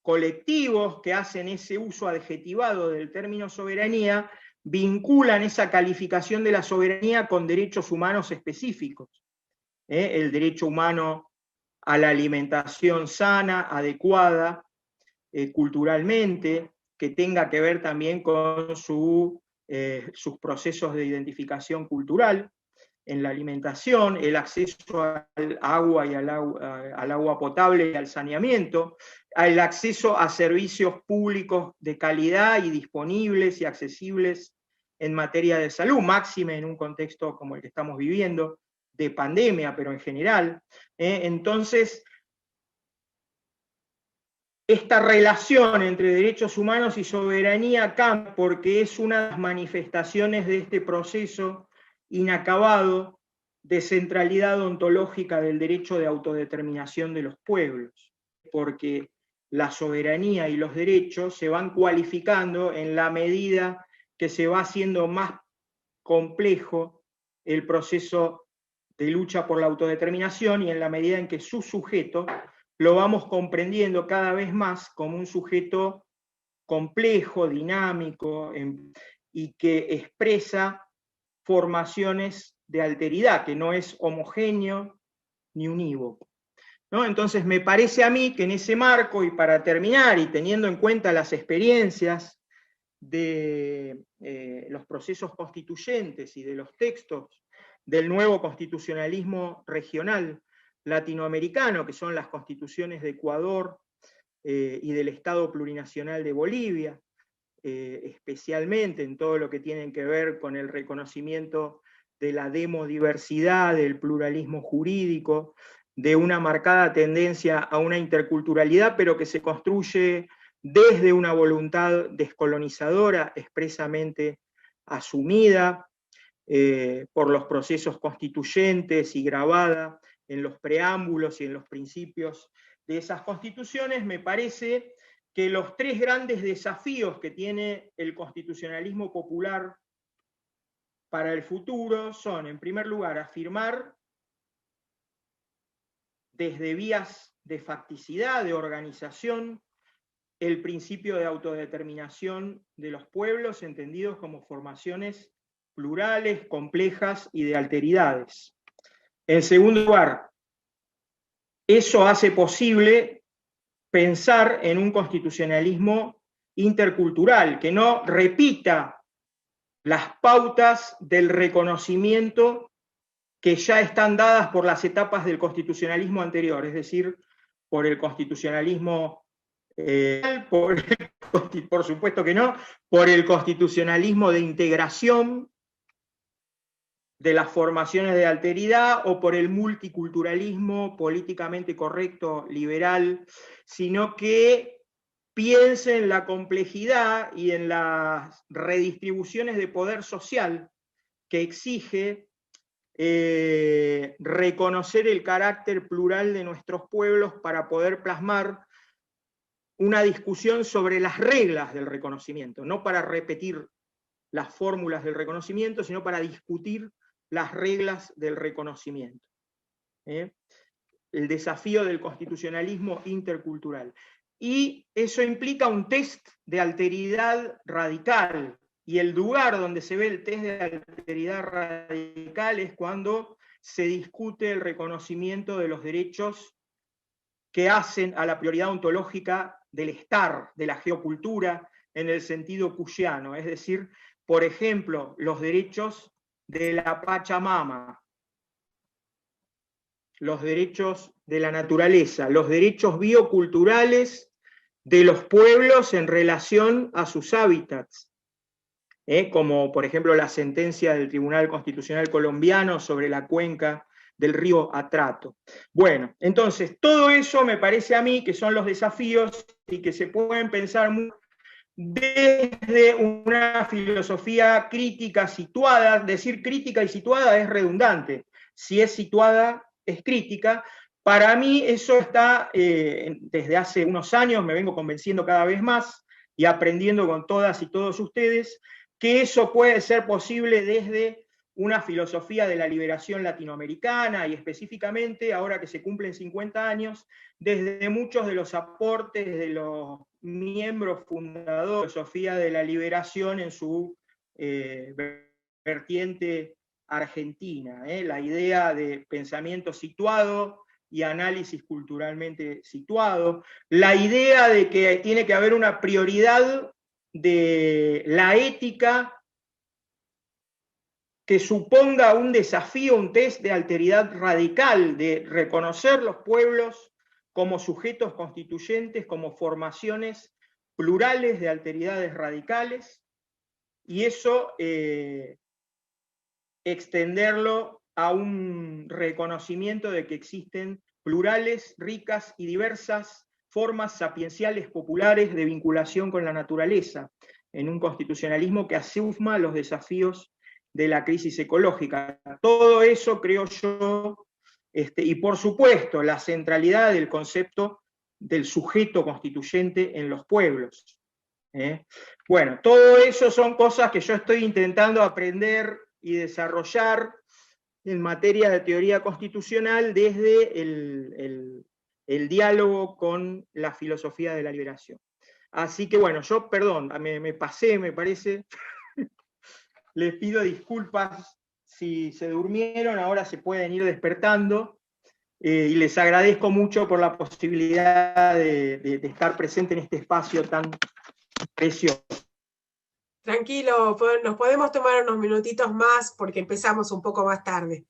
colectivos que hacen ese uso adjetivado del término soberanía vinculan esa calificación de la soberanía con derechos humanos específicos. El derecho humano a la alimentación sana, adecuada, culturalmente, que tenga que ver también con sus procesos de identificación cultural en la alimentación, el acceso al agua y al agua potable y al saneamiento, el acceso a servicios públicos de calidad y disponibles y accesibles en materia de salud, máxime en un contexto como el que estamos viviendo, de pandemia, pero en general. Entonces, esta relación entre derechos humanos y soberanía cambia porque es una de las manifestaciones de este proceso inacabado de centralidad ontológica del derecho de autodeterminación de los pueblos, porque la soberanía y los derechos se van cualificando en la medida que se va haciendo más complejo el proceso de lucha por la autodeterminación y en la medida en que su sujeto lo vamos comprendiendo cada vez más como un sujeto complejo, dinámico, y que expresa formaciones de alteridad, que no es homogéneo ni unívoco, ¿no? Entonces me parece a mí que en ese marco, y para terminar, y teniendo en cuenta las experiencias de los procesos constituyentes y de los textos del nuevo constitucionalismo regional latinoamericano, que son las constituciones de Ecuador y del Estado Plurinacional de Bolivia, especialmente en todo lo que tiene que ver con el reconocimiento de la demodiversidad, del pluralismo jurídico, de una marcada tendencia a una interculturalidad, pero que se construye desde una voluntad descolonizadora expresamente asumida por los procesos constituyentes y grabada en los preámbulos y en los principios de esas constituciones. Me parece que los tres grandes desafíos que tiene el constitucionalismo popular para el futuro son, en primer lugar, afirmar desde vías de facticidad, de organización, el principio de autodeterminación de los pueblos, entendidos como formaciones plurales, complejas y de alteridades. En segundo lugar, eso hace posible pensar en un constitucionalismo intercultural, que no repita las pautas del reconocimiento que ya están dadas por las etapas del constitucionalismo anterior, es decir, por el constitucionalismo, por supuesto que no, por el constitucionalismo de integración de las formaciones de alteridad o por el multiculturalismo políticamente correcto, liberal, sino que piense en la complejidad y en las redistribuciones de poder social que exige reconocer el carácter plural de nuestros pueblos para poder plasmar una discusión sobre las reglas del reconocimiento, no para repetir las fórmulas del reconocimiento, sino para discutir las reglas del reconocimiento. El desafío del constitucionalismo intercultural. Y eso implica un test de alteridad radical, y el lugar donde se ve el test de alteridad radical es cuando se discute el reconocimiento de los derechos que hacen a la prioridad ontológica del estar, de la geocultura, en el sentido cuyano, es decir, por ejemplo, los derechos de la Pachamama, los derechos de la naturaleza, los derechos bioculturales de los pueblos en relación a sus hábitats, como por ejemplo la sentencia del Tribunal Constitucional colombiano sobre la cuenca del río Atrato. Bueno, entonces, todo eso me parece a mí que son los desafíos y que se pueden pensar desde una filosofía crítica situada. Decir crítica y situada es redundante. Si es situada, es crítica. Para mí eso está, desde hace unos años, me vengo convenciendo cada vez más y aprendiendo con todas y todos ustedes, que eso puede ser posible desde una filosofía de la liberación latinoamericana y específicamente, ahora que se cumplen 50 años, desde muchos de los aportes de los miembros fundadores de la filosofía de la liberación en su vertiente argentina, la idea de pensamiento situado y análisis culturalmente situado, la idea de que tiene que haber una prioridad de la ética que suponga un desafío, un test de alteridad radical, de reconocer los pueblos como sujetos constituyentes, como formaciones plurales de alteridades radicales, y eso extenderlo a un reconocimiento de que existen plurales, ricas y diversas formas sapienciales populares de vinculación con la naturaleza, en un constitucionalismo que asuma los desafíos de la crisis ecológica. Todo eso creo yo, y por supuesto la centralidad del concepto del sujeto constituyente en los pueblos. Bueno, todo eso son cosas que yo estoy intentando aprender y desarrollar en materia de teoría constitucional desde el diálogo con la filosofía de la liberación. Así que bueno, yo, perdón, me pasé, me parece. Les pido disculpas si se durmieron, ahora se pueden ir despertando, y les agradezco mucho por la posibilidad de estar presente en este espacio tan precioso.
Tranquilo, nos podemos tomar unos minutitos más porque empezamos un poco más tarde.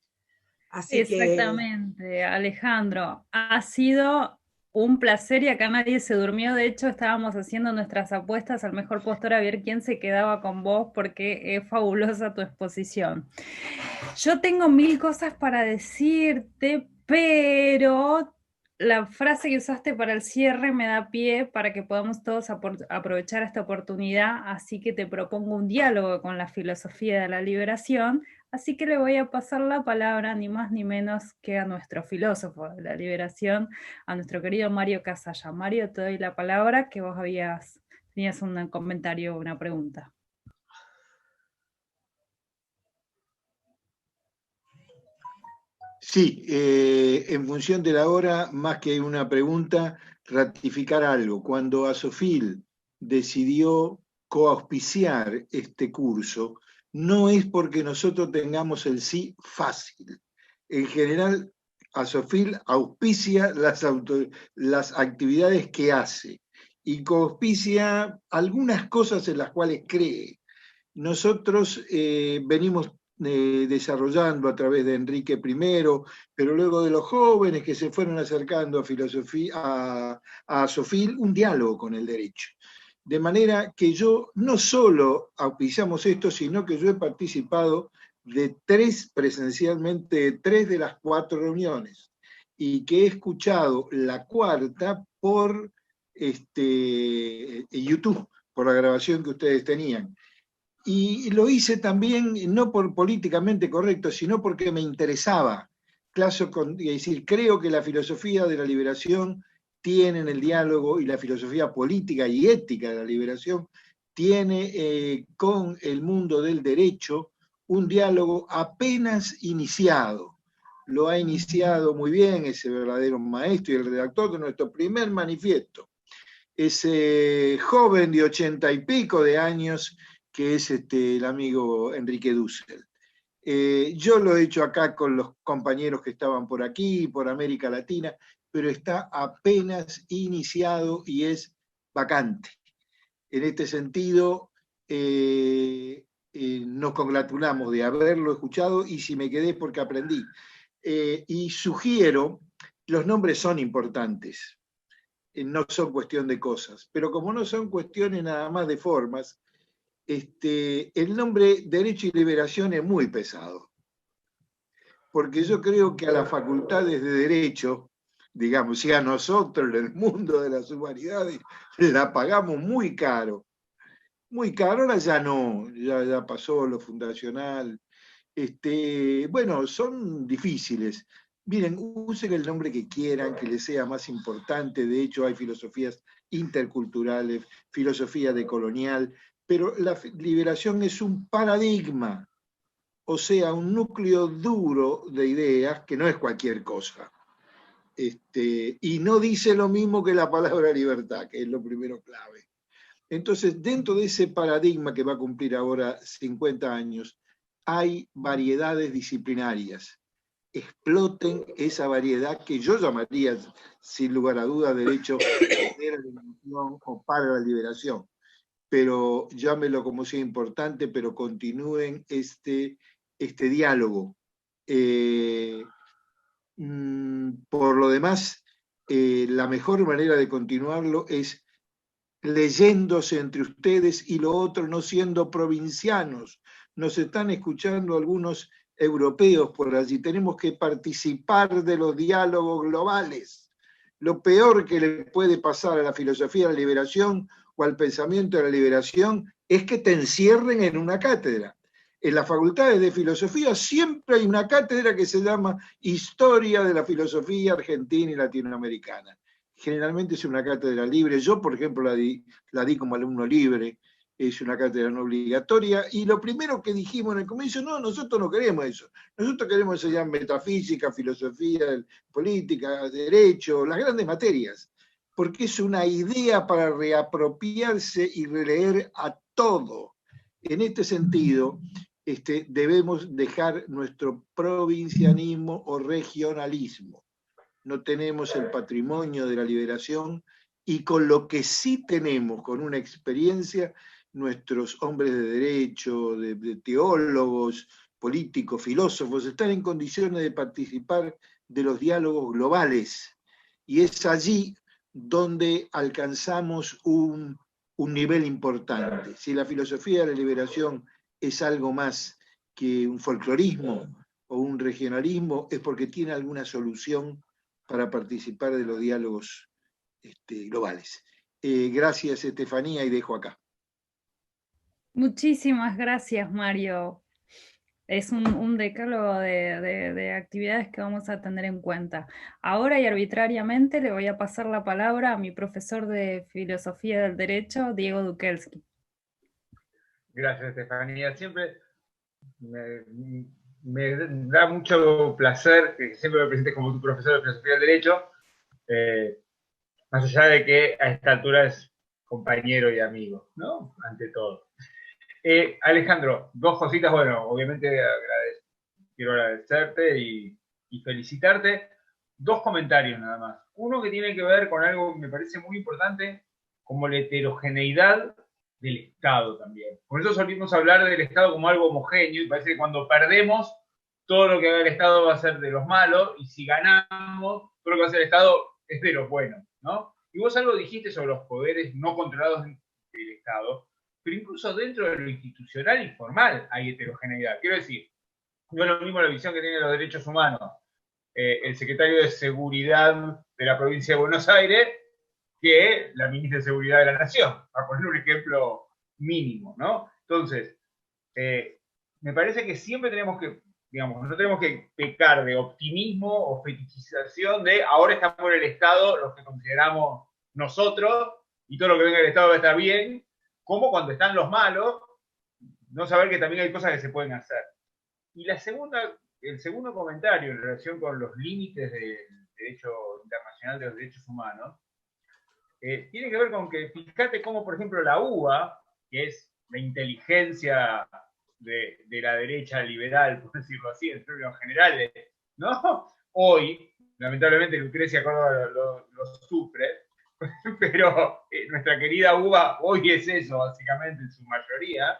Así
exactamente, Alejandro. Ha sido un placer y acá nadie se durmió. De hecho, estábamos haciendo nuestras apuestas al mejor postor a ver quién se quedaba con vos porque es fabulosa tu exposición. Yo tengo 1000 cosas para decirte, pero la frase que usaste para el cierre me da pie para que podamos todos aprovechar esta oportunidad, así que te propongo un diálogo con la filosofía de la liberación, así que le voy a pasar la palabra ni más ni menos que a nuestro filósofo de la liberación, a nuestro querido Mario Casalla. Mario, te doy la palabra, que vos tenías un comentario o una pregunta.
Sí, en función de la hora, más que una pregunta, ratificar algo. Cuando Asofil decidió coauspiciar este curso, no es porque nosotros tengamos el sí fácil. En general, Asofil auspicia las actividades que hace y coauspicia algunas cosas en las cuales cree. Nosotros venimos desarrollando a través de Enrique I, pero luego de los jóvenes que se fueron acercando a Asofil, un diálogo con el derecho. De manera que yo no solo auspiciamos esto, sino que yo he participado presencialmente de 3 de las 4 reuniones, y que he escuchado la cuarta por YouTube, por la grabación que ustedes tenían. Y lo hice también no por políticamente correcto, sino porque me interesaba. Es decir, creo que la filosofía de la liberación tiene en el diálogo, y la filosofía política y ética de la liberación tiene con el mundo del derecho un diálogo apenas iniciado. Lo ha iniciado muy bien ese verdadero maestro y el redactor de nuestro primer manifiesto. Ese joven de 80 y pico de años que es el amigo Enrique Dussel. Yo lo he hecho acá con los compañeros que estaban por aquí, por América Latina, pero está apenas iniciado y es vacante. En este sentido, nos congratulamos de haberlo escuchado, y si me quedé es porque aprendí. Y sugiero, los nombres son importantes, no son cuestión de cosas, pero como no son cuestiones nada más de formas, el nombre Derecho y Liberación es muy pesado, porque yo creo que a las facultades de Derecho, digamos, y a nosotros en el mundo de las humanidades, la pagamos muy caro. Muy caro, ahora ya no, ya pasó lo fundacional. Bueno, son difíciles. Miren, usen el nombre que quieran, que les sea más importante. De hecho, hay filosofías interculturales, filosofía decolonial, pero la liberación es un paradigma, o sea, un núcleo duro de ideas que no es cualquier cosa. Y no dice lo mismo que la palabra libertad, que es lo primero clave. Entonces, dentro de ese paradigma que va a cumplir ahora 50 años, hay variedades disciplinarias. Exploten esa variedad que yo llamaría, sin lugar a duda, derecho de la liberación o para la liberación. Pero llámelo como sea importante, pero continúen este diálogo. Por lo demás, la mejor manera de continuarlo es leyéndose entre ustedes y lo otro no siendo provincianos. Nos están escuchando algunos europeos por allí. Tenemos que participar de los diálogos globales. Lo peor que le puede pasar a la filosofía de la liberación o al pensamiento de la liberación es que te encierren en una cátedra. En las facultades de filosofía siempre hay una cátedra que se llama Historia de la Filosofía Argentina y Latinoamericana. Generalmente es una cátedra libre. Yo, por ejemplo, la di como alumno libre, es una cátedra no obligatoria, y lo primero que dijimos en el comienzo, no, nosotros no queremos eso. Nosotros queremos enseñar metafísica, filosofía, política, derecho, las grandes materias, porque es una idea para reapropiarse y releer a todo. En este sentido, debemos dejar nuestro provincianismo o regionalismo. No tenemos el patrimonio de la liberación, y con lo que sí tenemos, con una experiencia, nuestros hombres de derecho, de teólogos, políticos, filósofos, están en condiciones de participar de los diálogos globales. Y es allí donde alcanzamos un nivel importante. Si la filosofía de la liberación es algo más que un folclorismo o un regionalismo, es porque tiene alguna solución para participar de los diálogos globales. Gracias, Estefanía, y dejo acá.
Muchísimas gracias, Mario. Es un decálogo de actividades que vamos a tener en cuenta. Ahora y arbitrariamente le voy a pasar la palabra a mi profesor de Filosofía del Derecho, Diego Dukelski.
Gracias, Estefanía. Siempre me da mucho placer que siempre me presentes como tu profesor de Filosofía del Derecho, más allá de que a esta altura es compañero y amigo, ¿no? Ante todo. Alejandro, dos cositas. Bueno, obviamente quiero agradecerte y felicitarte. Dos comentarios nada más. Uno que tiene que ver con algo que me parece muy importante, como la heterogeneidad del Estado también. Por eso solemos hablar del Estado como algo homogéneo, y parece que cuando perdemos, todo lo que haga el Estado va a ser de los malos, y si ganamos, todo lo que va a hacer el Estado es de los buenos, ¿no? Y vos algo dijiste sobre los poderes no controlados del Estado, pero incluso dentro de lo institucional y formal hay heterogeneidad. Quiero decir, no es lo mismo la visión que tienen los derechos humanos el secretario de Seguridad de la provincia de Buenos Aires que la ministra de Seguridad de la Nación, para poner un ejemplo mínimo, ¿no? Entonces, me parece que siempre tenemos que, digamos, no tenemos que pecar de optimismo o fetichización de ahora estamos en el Estado, los que consideramos nosotros, y todo lo que venga del Estado va a estar bien, como cuando están los malos, no saber que también hay cosas que se pueden hacer. Y el segundo comentario en relación con los límites del derecho internacional de los derechos humanos, tiene que ver con que, fíjate cómo, por ejemplo, la UBA, que es la inteligencia de la derecha liberal, por decirlo así, en términos generales, ¿no? Hoy, lamentablemente, Lucrecia Córdoba lo sufre, pero nuestra querida UBA hoy es eso, básicamente, en su mayoría,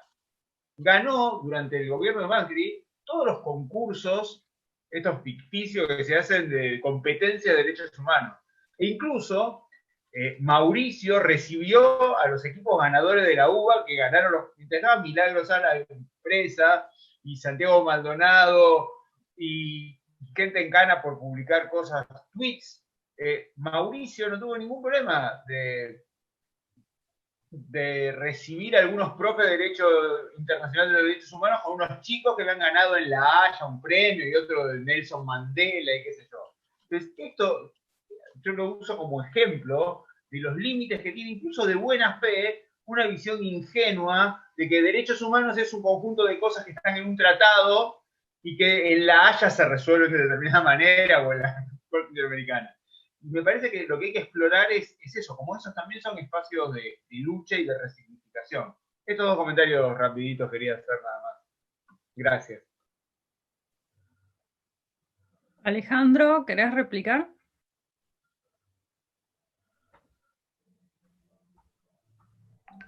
ganó durante el gobierno de Macri todos los concursos, estos ficticios que se hacen de competencia de derechos humanos. E incluso Mauricio recibió a los equipos ganadores de la UBA, que ganaron estaban Milagro Sala Empresa, y Santiago Maldonado, y gente en Cana por publicar cosas, tweets. Mauricio no tuvo ningún problema de recibir algunos profes de Derecho Internacional de los Derechos Humanos con unos chicos que habían ganado en La Haya un premio y otro de Nelson Mandela y qué sé yo. Entonces, esto yo lo uso como ejemplo de los límites que tiene, incluso de buena fe, una visión ingenua de que derechos humanos es un conjunto de cosas que están en un tratado y que en La Haya se resuelven de determinada manera o en la Corte Interamericana. Me parece que lo que hay que explorar es eso, como esos también son espacios de lucha y de resignificación. Estos dos comentarios rapiditos quería hacer nada más. Gracias.
Alejandro, ¿querés replicar?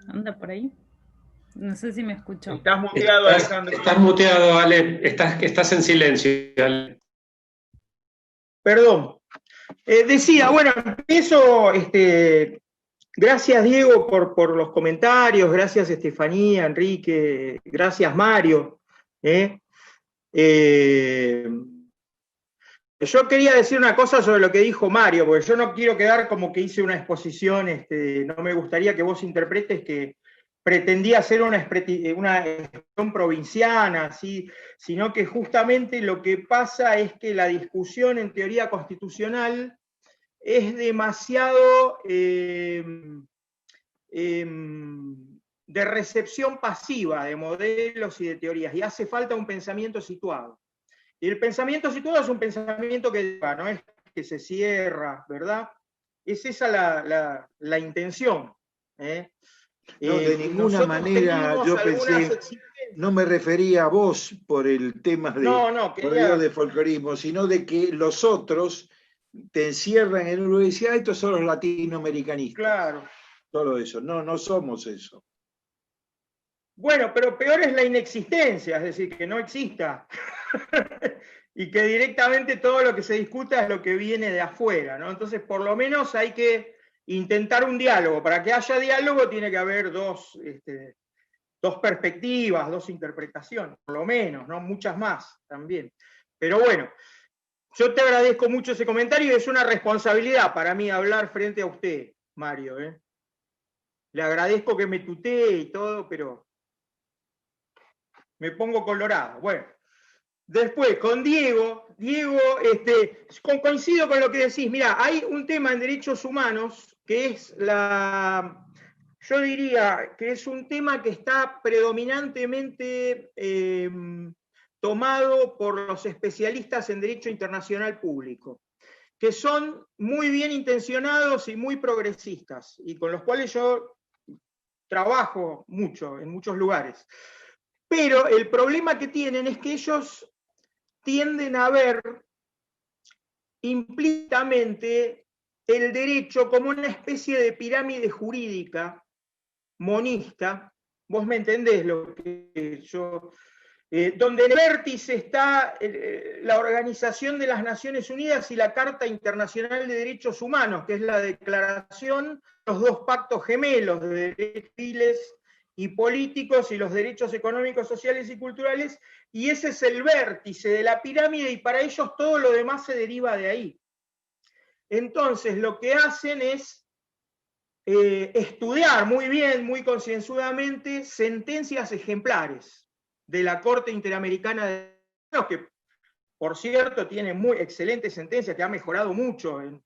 Anda por ahí. No sé si me escuchó.
Estás muteado, Alejandro.
Estás muteado, Ale. Estás en silencio, Ale.
Perdón. Decía, bueno, empiezo, gracias Diego por los comentarios, gracias Estefanía, Enrique, gracias Mario. Yo quería decir una cosa sobre lo que dijo Mario, porque yo no quiero quedar como que hice una exposición, no me gustaría que vos interpretes que pretendía hacer una expresión provinciana, ¿sí? Sino que justamente lo que pasa es que la discusión en teoría constitucional es demasiado de recepción pasiva de modelos y de teorías, y hace falta un pensamiento situado. Y el pensamiento situado es un pensamiento que no es que se cierra, ¿verdad? Es esa la intención.
No, de ninguna manera yo pensé, no me refería a vos por el tema de folclorismo, sino de que los otros te encierran en uno y decían, estos son los latinoamericanistas.
Claro.
Solo eso, no somos eso.
Bueno, pero peor es la inexistencia, es decir, que no exista. Y que directamente todo lo que se discuta es lo que viene de afuera, ¿no? Entonces, por lo menos hay que intentar un diálogo. Para que haya diálogo tiene que haber dos perspectivas, dos interpretaciones, por lo menos, ¿no? Muchas más también. Pero bueno, yo te agradezco mucho ese comentario y es una responsabilidad para mí hablar frente a usted, Mario. Le agradezco que me tutee y todo, pero me pongo colorado. Bueno, después con Diego, coincido con lo que decís. Mirá, hay un tema en derechos humanos que es yo diría que es un tema que está predominantemente tomado por los especialistas en derecho internacional público, que son muy bien intencionados y muy progresistas, y con los cuales yo trabajo mucho, en muchos lugares. Pero el problema que tienen es que ellos tienden a ver implícitamente el derecho como una especie de pirámide jurídica monista. Vos me entendés lo que yo... donde en el vértice está la Organización de las Naciones Unidas y la Carta Internacional de Derechos Humanos, que es la declaración, los dos pactos gemelos de derechos civiles y políticos y los derechos económicos, sociales y culturales, y ese es el vértice de la pirámide, y para ellos todo lo demás se deriva de ahí. Entonces lo que hacen es estudiar muy bien, muy concienzudamente, sentencias ejemplares de la Corte Interamericana de Derechos Humanos, que por cierto tiene muy excelentes sentencias, que ha mejorado mucho en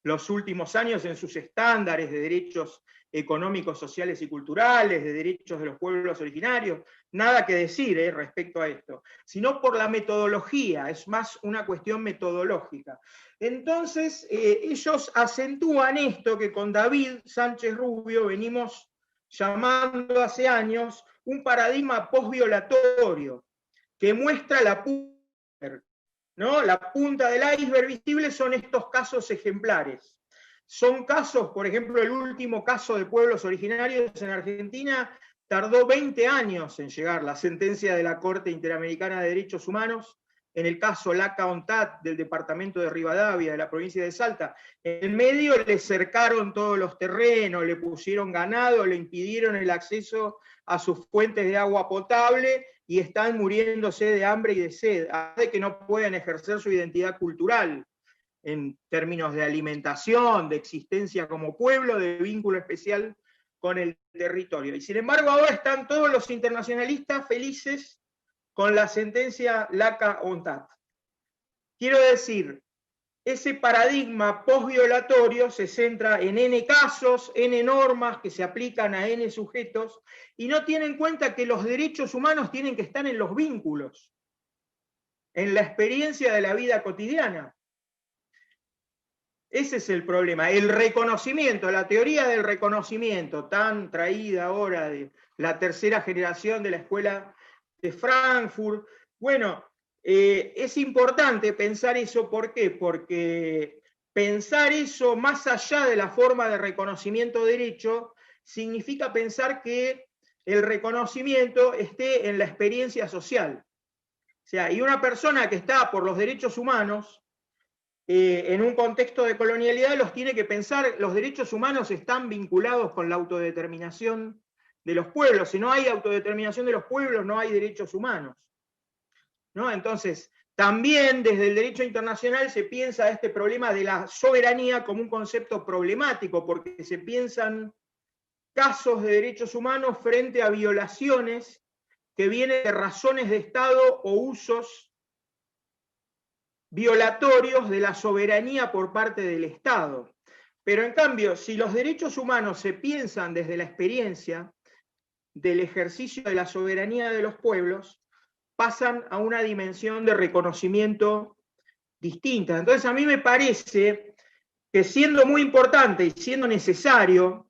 los últimos años en sus estándares de derechos económicos, sociales y culturales, de derechos de los pueblos originarios, nada que decir respecto a esto, sino por la metodología, es más una cuestión metodológica. Entonces, ellos acentúan esto que con David Sánchez Rubio venimos llamando hace años un paradigma postviolatorio, que muestra la punta, ¿no? La punta del iceberg visible son estos casos ejemplares. Son casos, por ejemplo, el último caso de pueblos originarios en Argentina tardó 20 años en llegar, la sentencia de la Corte Interamericana de Derechos Humanos en el caso Laca-Ontat del departamento de Rivadavia, de la provincia de Salta. En el medio le cercaron todos los terrenos, le pusieron ganado, le impidieron el acceso a sus fuentes de agua potable y están muriéndose de hambre y de sed, de que no pueden ejercer su identidad cultural en términos de alimentación, de existencia como pueblo, de vínculo especial con el territorio. Y sin embargo ahora están todos los internacionalistas felices con la sentencia Laca-Ontat. Quiero decir, ese paradigma postviolatorio se centra en N casos, N normas que se aplican a N sujetos, y no tiene en cuenta que los derechos humanos tienen que estar en los vínculos, en la experiencia de la vida cotidiana. Ese es el problema, el reconocimiento, la teoría del reconocimiento, tan traída ahora de la tercera generación de la escuela de Frankfurt. Bueno, es importante pensar eso, ¿por qué? Porque pensar eso más allá de la forma de reconocimiento de derecho significa pensar que el reconocimiento esté en la experiencia social. O sea, y una persona que está por los derechos humanos, en un contexto de colonialidad, los tiene que pensar, los derechos humanos están vinculados con la autodeterminación de los pueblos. Si no hay autodeterminación de los pueblos, no hay derechos humanos, ¿no? Entonces, también desde el derecho internacional se piensa este problema de la soberanía como un concepto problemático, porque se piensan casos de derechos humanos frente a violaciones que vienen de razones de Estado o usos violatorios de la soberanía por parte del Estado. Pero en cambio, si los derechos humanos se piensan desde la experiencia del ejercicio de la soberanía de los pueblos, pasan a una dimensión de reconocimiento distinta. Entonces a mí me parece que siendo muy importante y siendo necesario,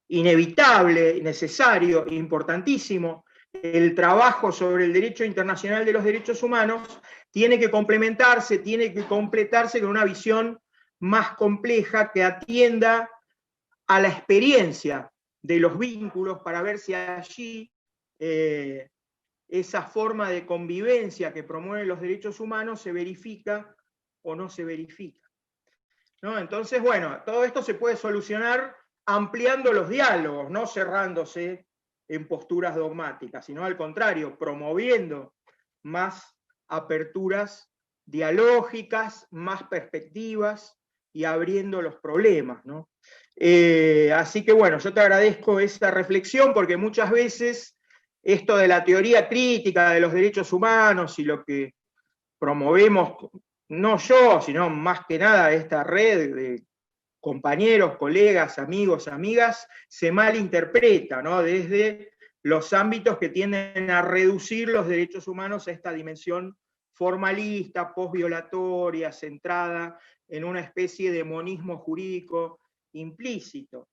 inevitable, necesario, importantísimo, el trabajo sobre el derecho internacional de los derechos humanos, tiene que complementarse, tiene que completarse con una visión más compleja que atienda a la experiencia de los vínculos para ver si allí esa forma de convivencia que promueven los derechos humanos se verifica o no se verifica, ¿no? Entonces, bueno, todo esto se puede solucionar ampliando los diálogos, no cerrándose en posturas dogmáticas, sino al contrario, promoviendo más aperturas dialógicas, más perspectivas y abriendo los problemas, ¿no? Así que bueno, yo te agradezco esa reflexión porque muchas veces esto de la teoría crítica de los derechos humanos y lo que promovemos, no yo, sino más que nada esta red de compañeros, colegas, amigos, amigas, se malinterpreta, ¿no? Desde los ámbitos que tienden a reducir los derechos humanos a esta dimensión formalista, postviolatoria, centrada en una especie de monismo jurídico implícito.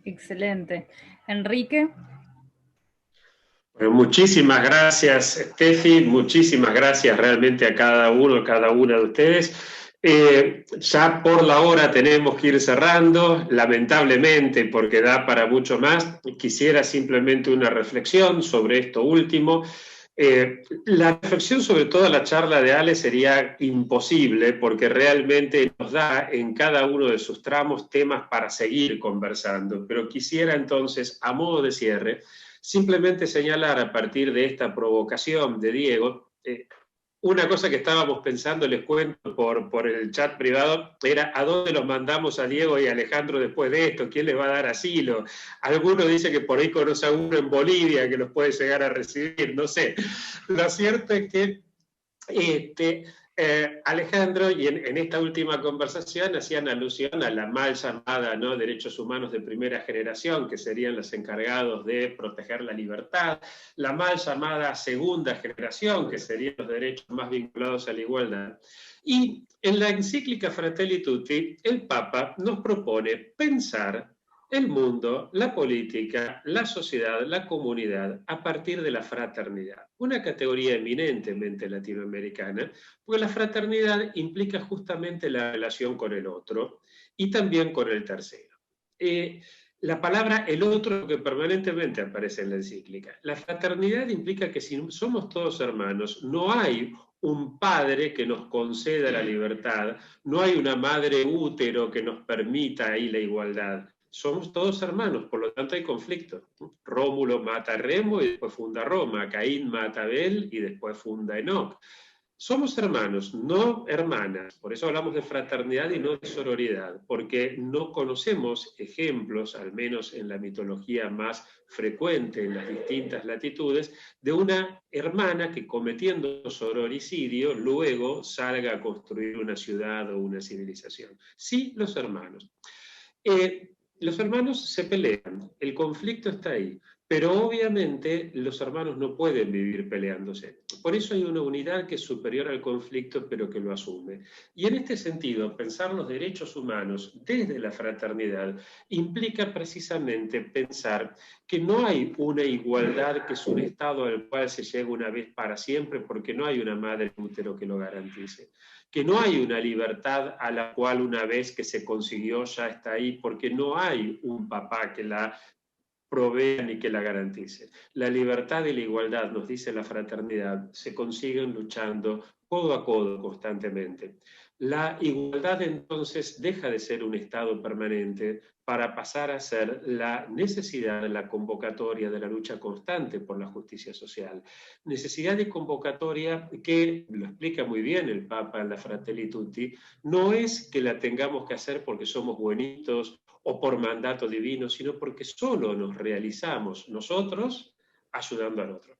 Excelente. Enrique.
Bueno, muchísimas gracias, Steffi, muchísimas gracias realmente a cada uno, cada una de ustedes. Ya por la hora tenemos que ir cerrando, lamentablemente, porque da para mucho más. Quisiera simplemente una reflexión sobre esto último. La reflexión sobre toda la charla de Ale sería imposible, porque realmente nos da en cada uno de sus tramos temas para seguir conversando. Pero quisiera entonces, a modo de cierre, simplemente señalar a partir de esta provocación de Diego, una cosa que estábamos pensando, les cuento por el chat privado, era ¿a dónde los mandamos a Diego y a Alejandro después de esto? ¿Quién les va a dar asilo? Alguno dice que por ahí conoce a uno en Bolivia que los puede llegar a recibir, no sé. Lo cierto es que Alejandro, y en esta última conversación hacían alusión a la mal llamada, ¿no?, derechos humanos de primera generación, que serían los encargados de proteger la libertad, la mal llamada segunda generación, que serían los derechos más vinculados a la igualdad. Y en la encíclica Fratelli Tutti, el Papa nos propone pensar el mundo, la política, la sociedad, la comunidad, a partir de la fraternidad. Una categoría eminentemente latinoamericana, porque la fraternidad implica justamente la relación con el otro y también con el tercero. La palabra el otro que permanentemente aparece en la encíclica. La fraternidad implica que si somos todos hermanos, no hay un padre que nos conceda la libertad, no hay una madre útero que nos permita ahí la igualdad. Somos todos hermanos, por lo tanto hay conflicto. Rómulo mata a Remo y después funda Roma, Caín mata a Abel y después funda Enoc. Somos hermanos, no hermanas, por eso hablamos de fraternidad y no de sororidad, porque no conocemos ejemplos, al menos en la mitología más frecuente en las distintas latitudes, de una hermana que cometiendo sororicidio luego salga a construir una ciudad o una civilización. Sí, los hermanos. Los hermanos se pelean, el conflicto está ahí, pero obviamente los hermanos no pueden vivir peleándose. Por eso hay una unidad que es superior al conflicto, pero que lo asume. Y en este sentido, pensar los derechos humanos desde la fraternidad implica precisamente pensar que no hay una igualdad que es un estado al cual se llega una vez para siempre, porque no hay una madre útero que lo garantice. Que no hay una libertad a la cual una vez que se consiguió ya está ahí, porque no hay un papá que la provea ni que la garantice. La libertad y la igualdad, nos dice la fraternidad, se consiguen luchando codo a codo constantemente. La igualdad entonces deja de ser un estado permanente para pasar a ser la necesidad, la convocatoria de la lucha constante por la justicia social. Necesidad de convocatoria que, lo explica muy bien el Papa en la Fratelli Tutti, no es que la tengamos que hacer porque somos buenitos o por mandato divino, sino porque solo nos realizamos nosotros ayudando al otro.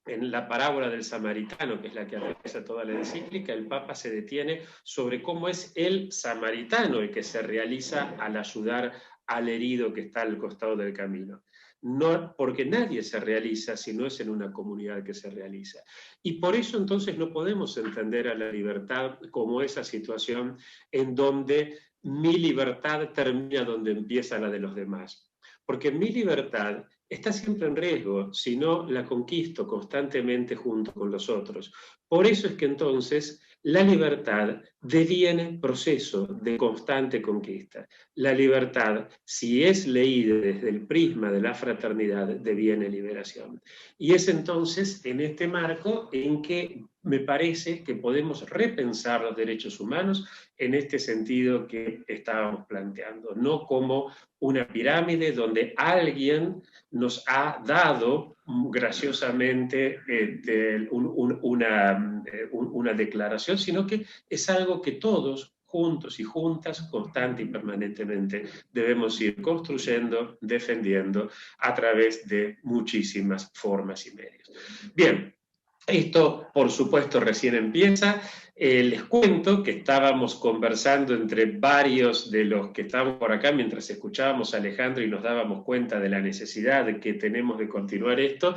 En la parábola del samaritano, que es la que atraviesa toda la encíclica, el Papa se detiene sobre cómo es el samaritano el que se realiza al ayudar al herido que está al costado del camino. No, porque nadie se realiza si no es en una comunidad que se realiza. Y por eso entonces no podemos entender a la libertad como esa situación en donde mi libertad termina donde empieza la de los demás. Porque mi libertad está siempre en riesgo, si no la conquisto constantemente junto con los otros. Por eso es que entonces la libertad deviene proceso de constante conquista. La libertad, si es leída desde el prisma de la fraternidad, deviene liberación. Y es entonces en este marco en que me parece que podemos repensar los derechos humanos en este sentido que estábamos planteando, no como una pirámide donde alguien nos ha dado graciosamente una declaración, sino que es algo que todos, juntos y juntas, constante y permanentemente, debemos ir construyendo, defendiendo a través de muchísimas formas y medios. Bien, esto, por supuesto, recién empieza. Les cuento que estábamos conversando entre varios de los que estábamos por acá mientras escuchábamos a Alejandro y nos dábamos cuenta de la necesidad que tenemos de continuar esto,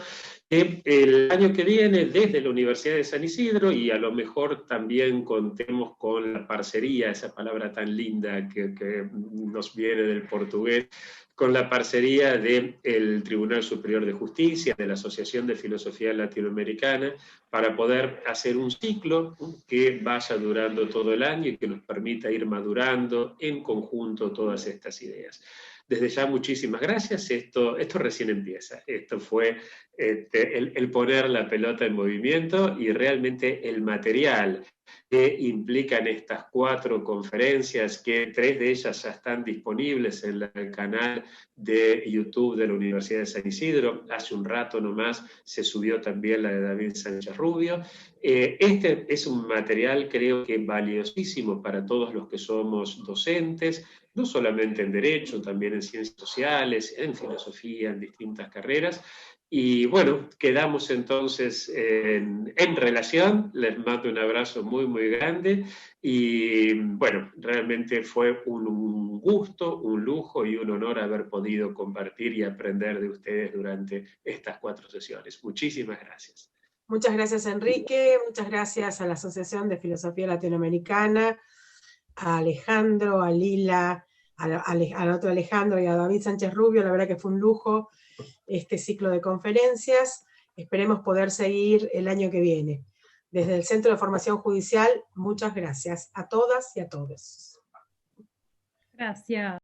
que el año que viene desde la Universidad de San Isidro, y a lo mejor también contemos con la parcería, esa palabra tan linda que nos viene del portugués, con la parcería del Tribunal Superior de Justicia, de la Asociación de Filosofía Latinoamericana, para poder hacer un ciclo que vaya durando todo el año y que nos permita ir madurando en conjunto todas estas ideas. Desde ya muchísimas gracias, esto recién empieza, esto fue el poner la pelota en movimiento y realmente el material que implican estas 4 conferencias, que 3 de ellas ya están disponibles en el canal de YouTube de la Universidad de San Isidro. Hace un rato nomás se subió también la de David Sánchez Rubio. Este es un material, creo que valiosísimo para todos los que somos docentes, no solamente en Derecho, también en Ciencias Sociales, en Filosofía, en distintas carreras. Y bueno, quedamos entonces en relación, les mando un abrazo muy, muy grande y bueno, realmente fue un gusto, un lujo y un honor haber podido compartir y aprender de ustedes durante estas 4 sesiones. Muchísimas gracias.
Muchas gracias, Enrique, muchas gracias a la Asociación de Filosofía Latinoamericana, a Alejandro, a Lila, al otro Alejandro y a David Sánchez Rubio. La verdad que fue un lujo este ciclo de conferencias. Esperemos poder seguir el año que viene. Desde el Centro de Formación Judicial, muchas gracias a todas y a todos.
Gracias.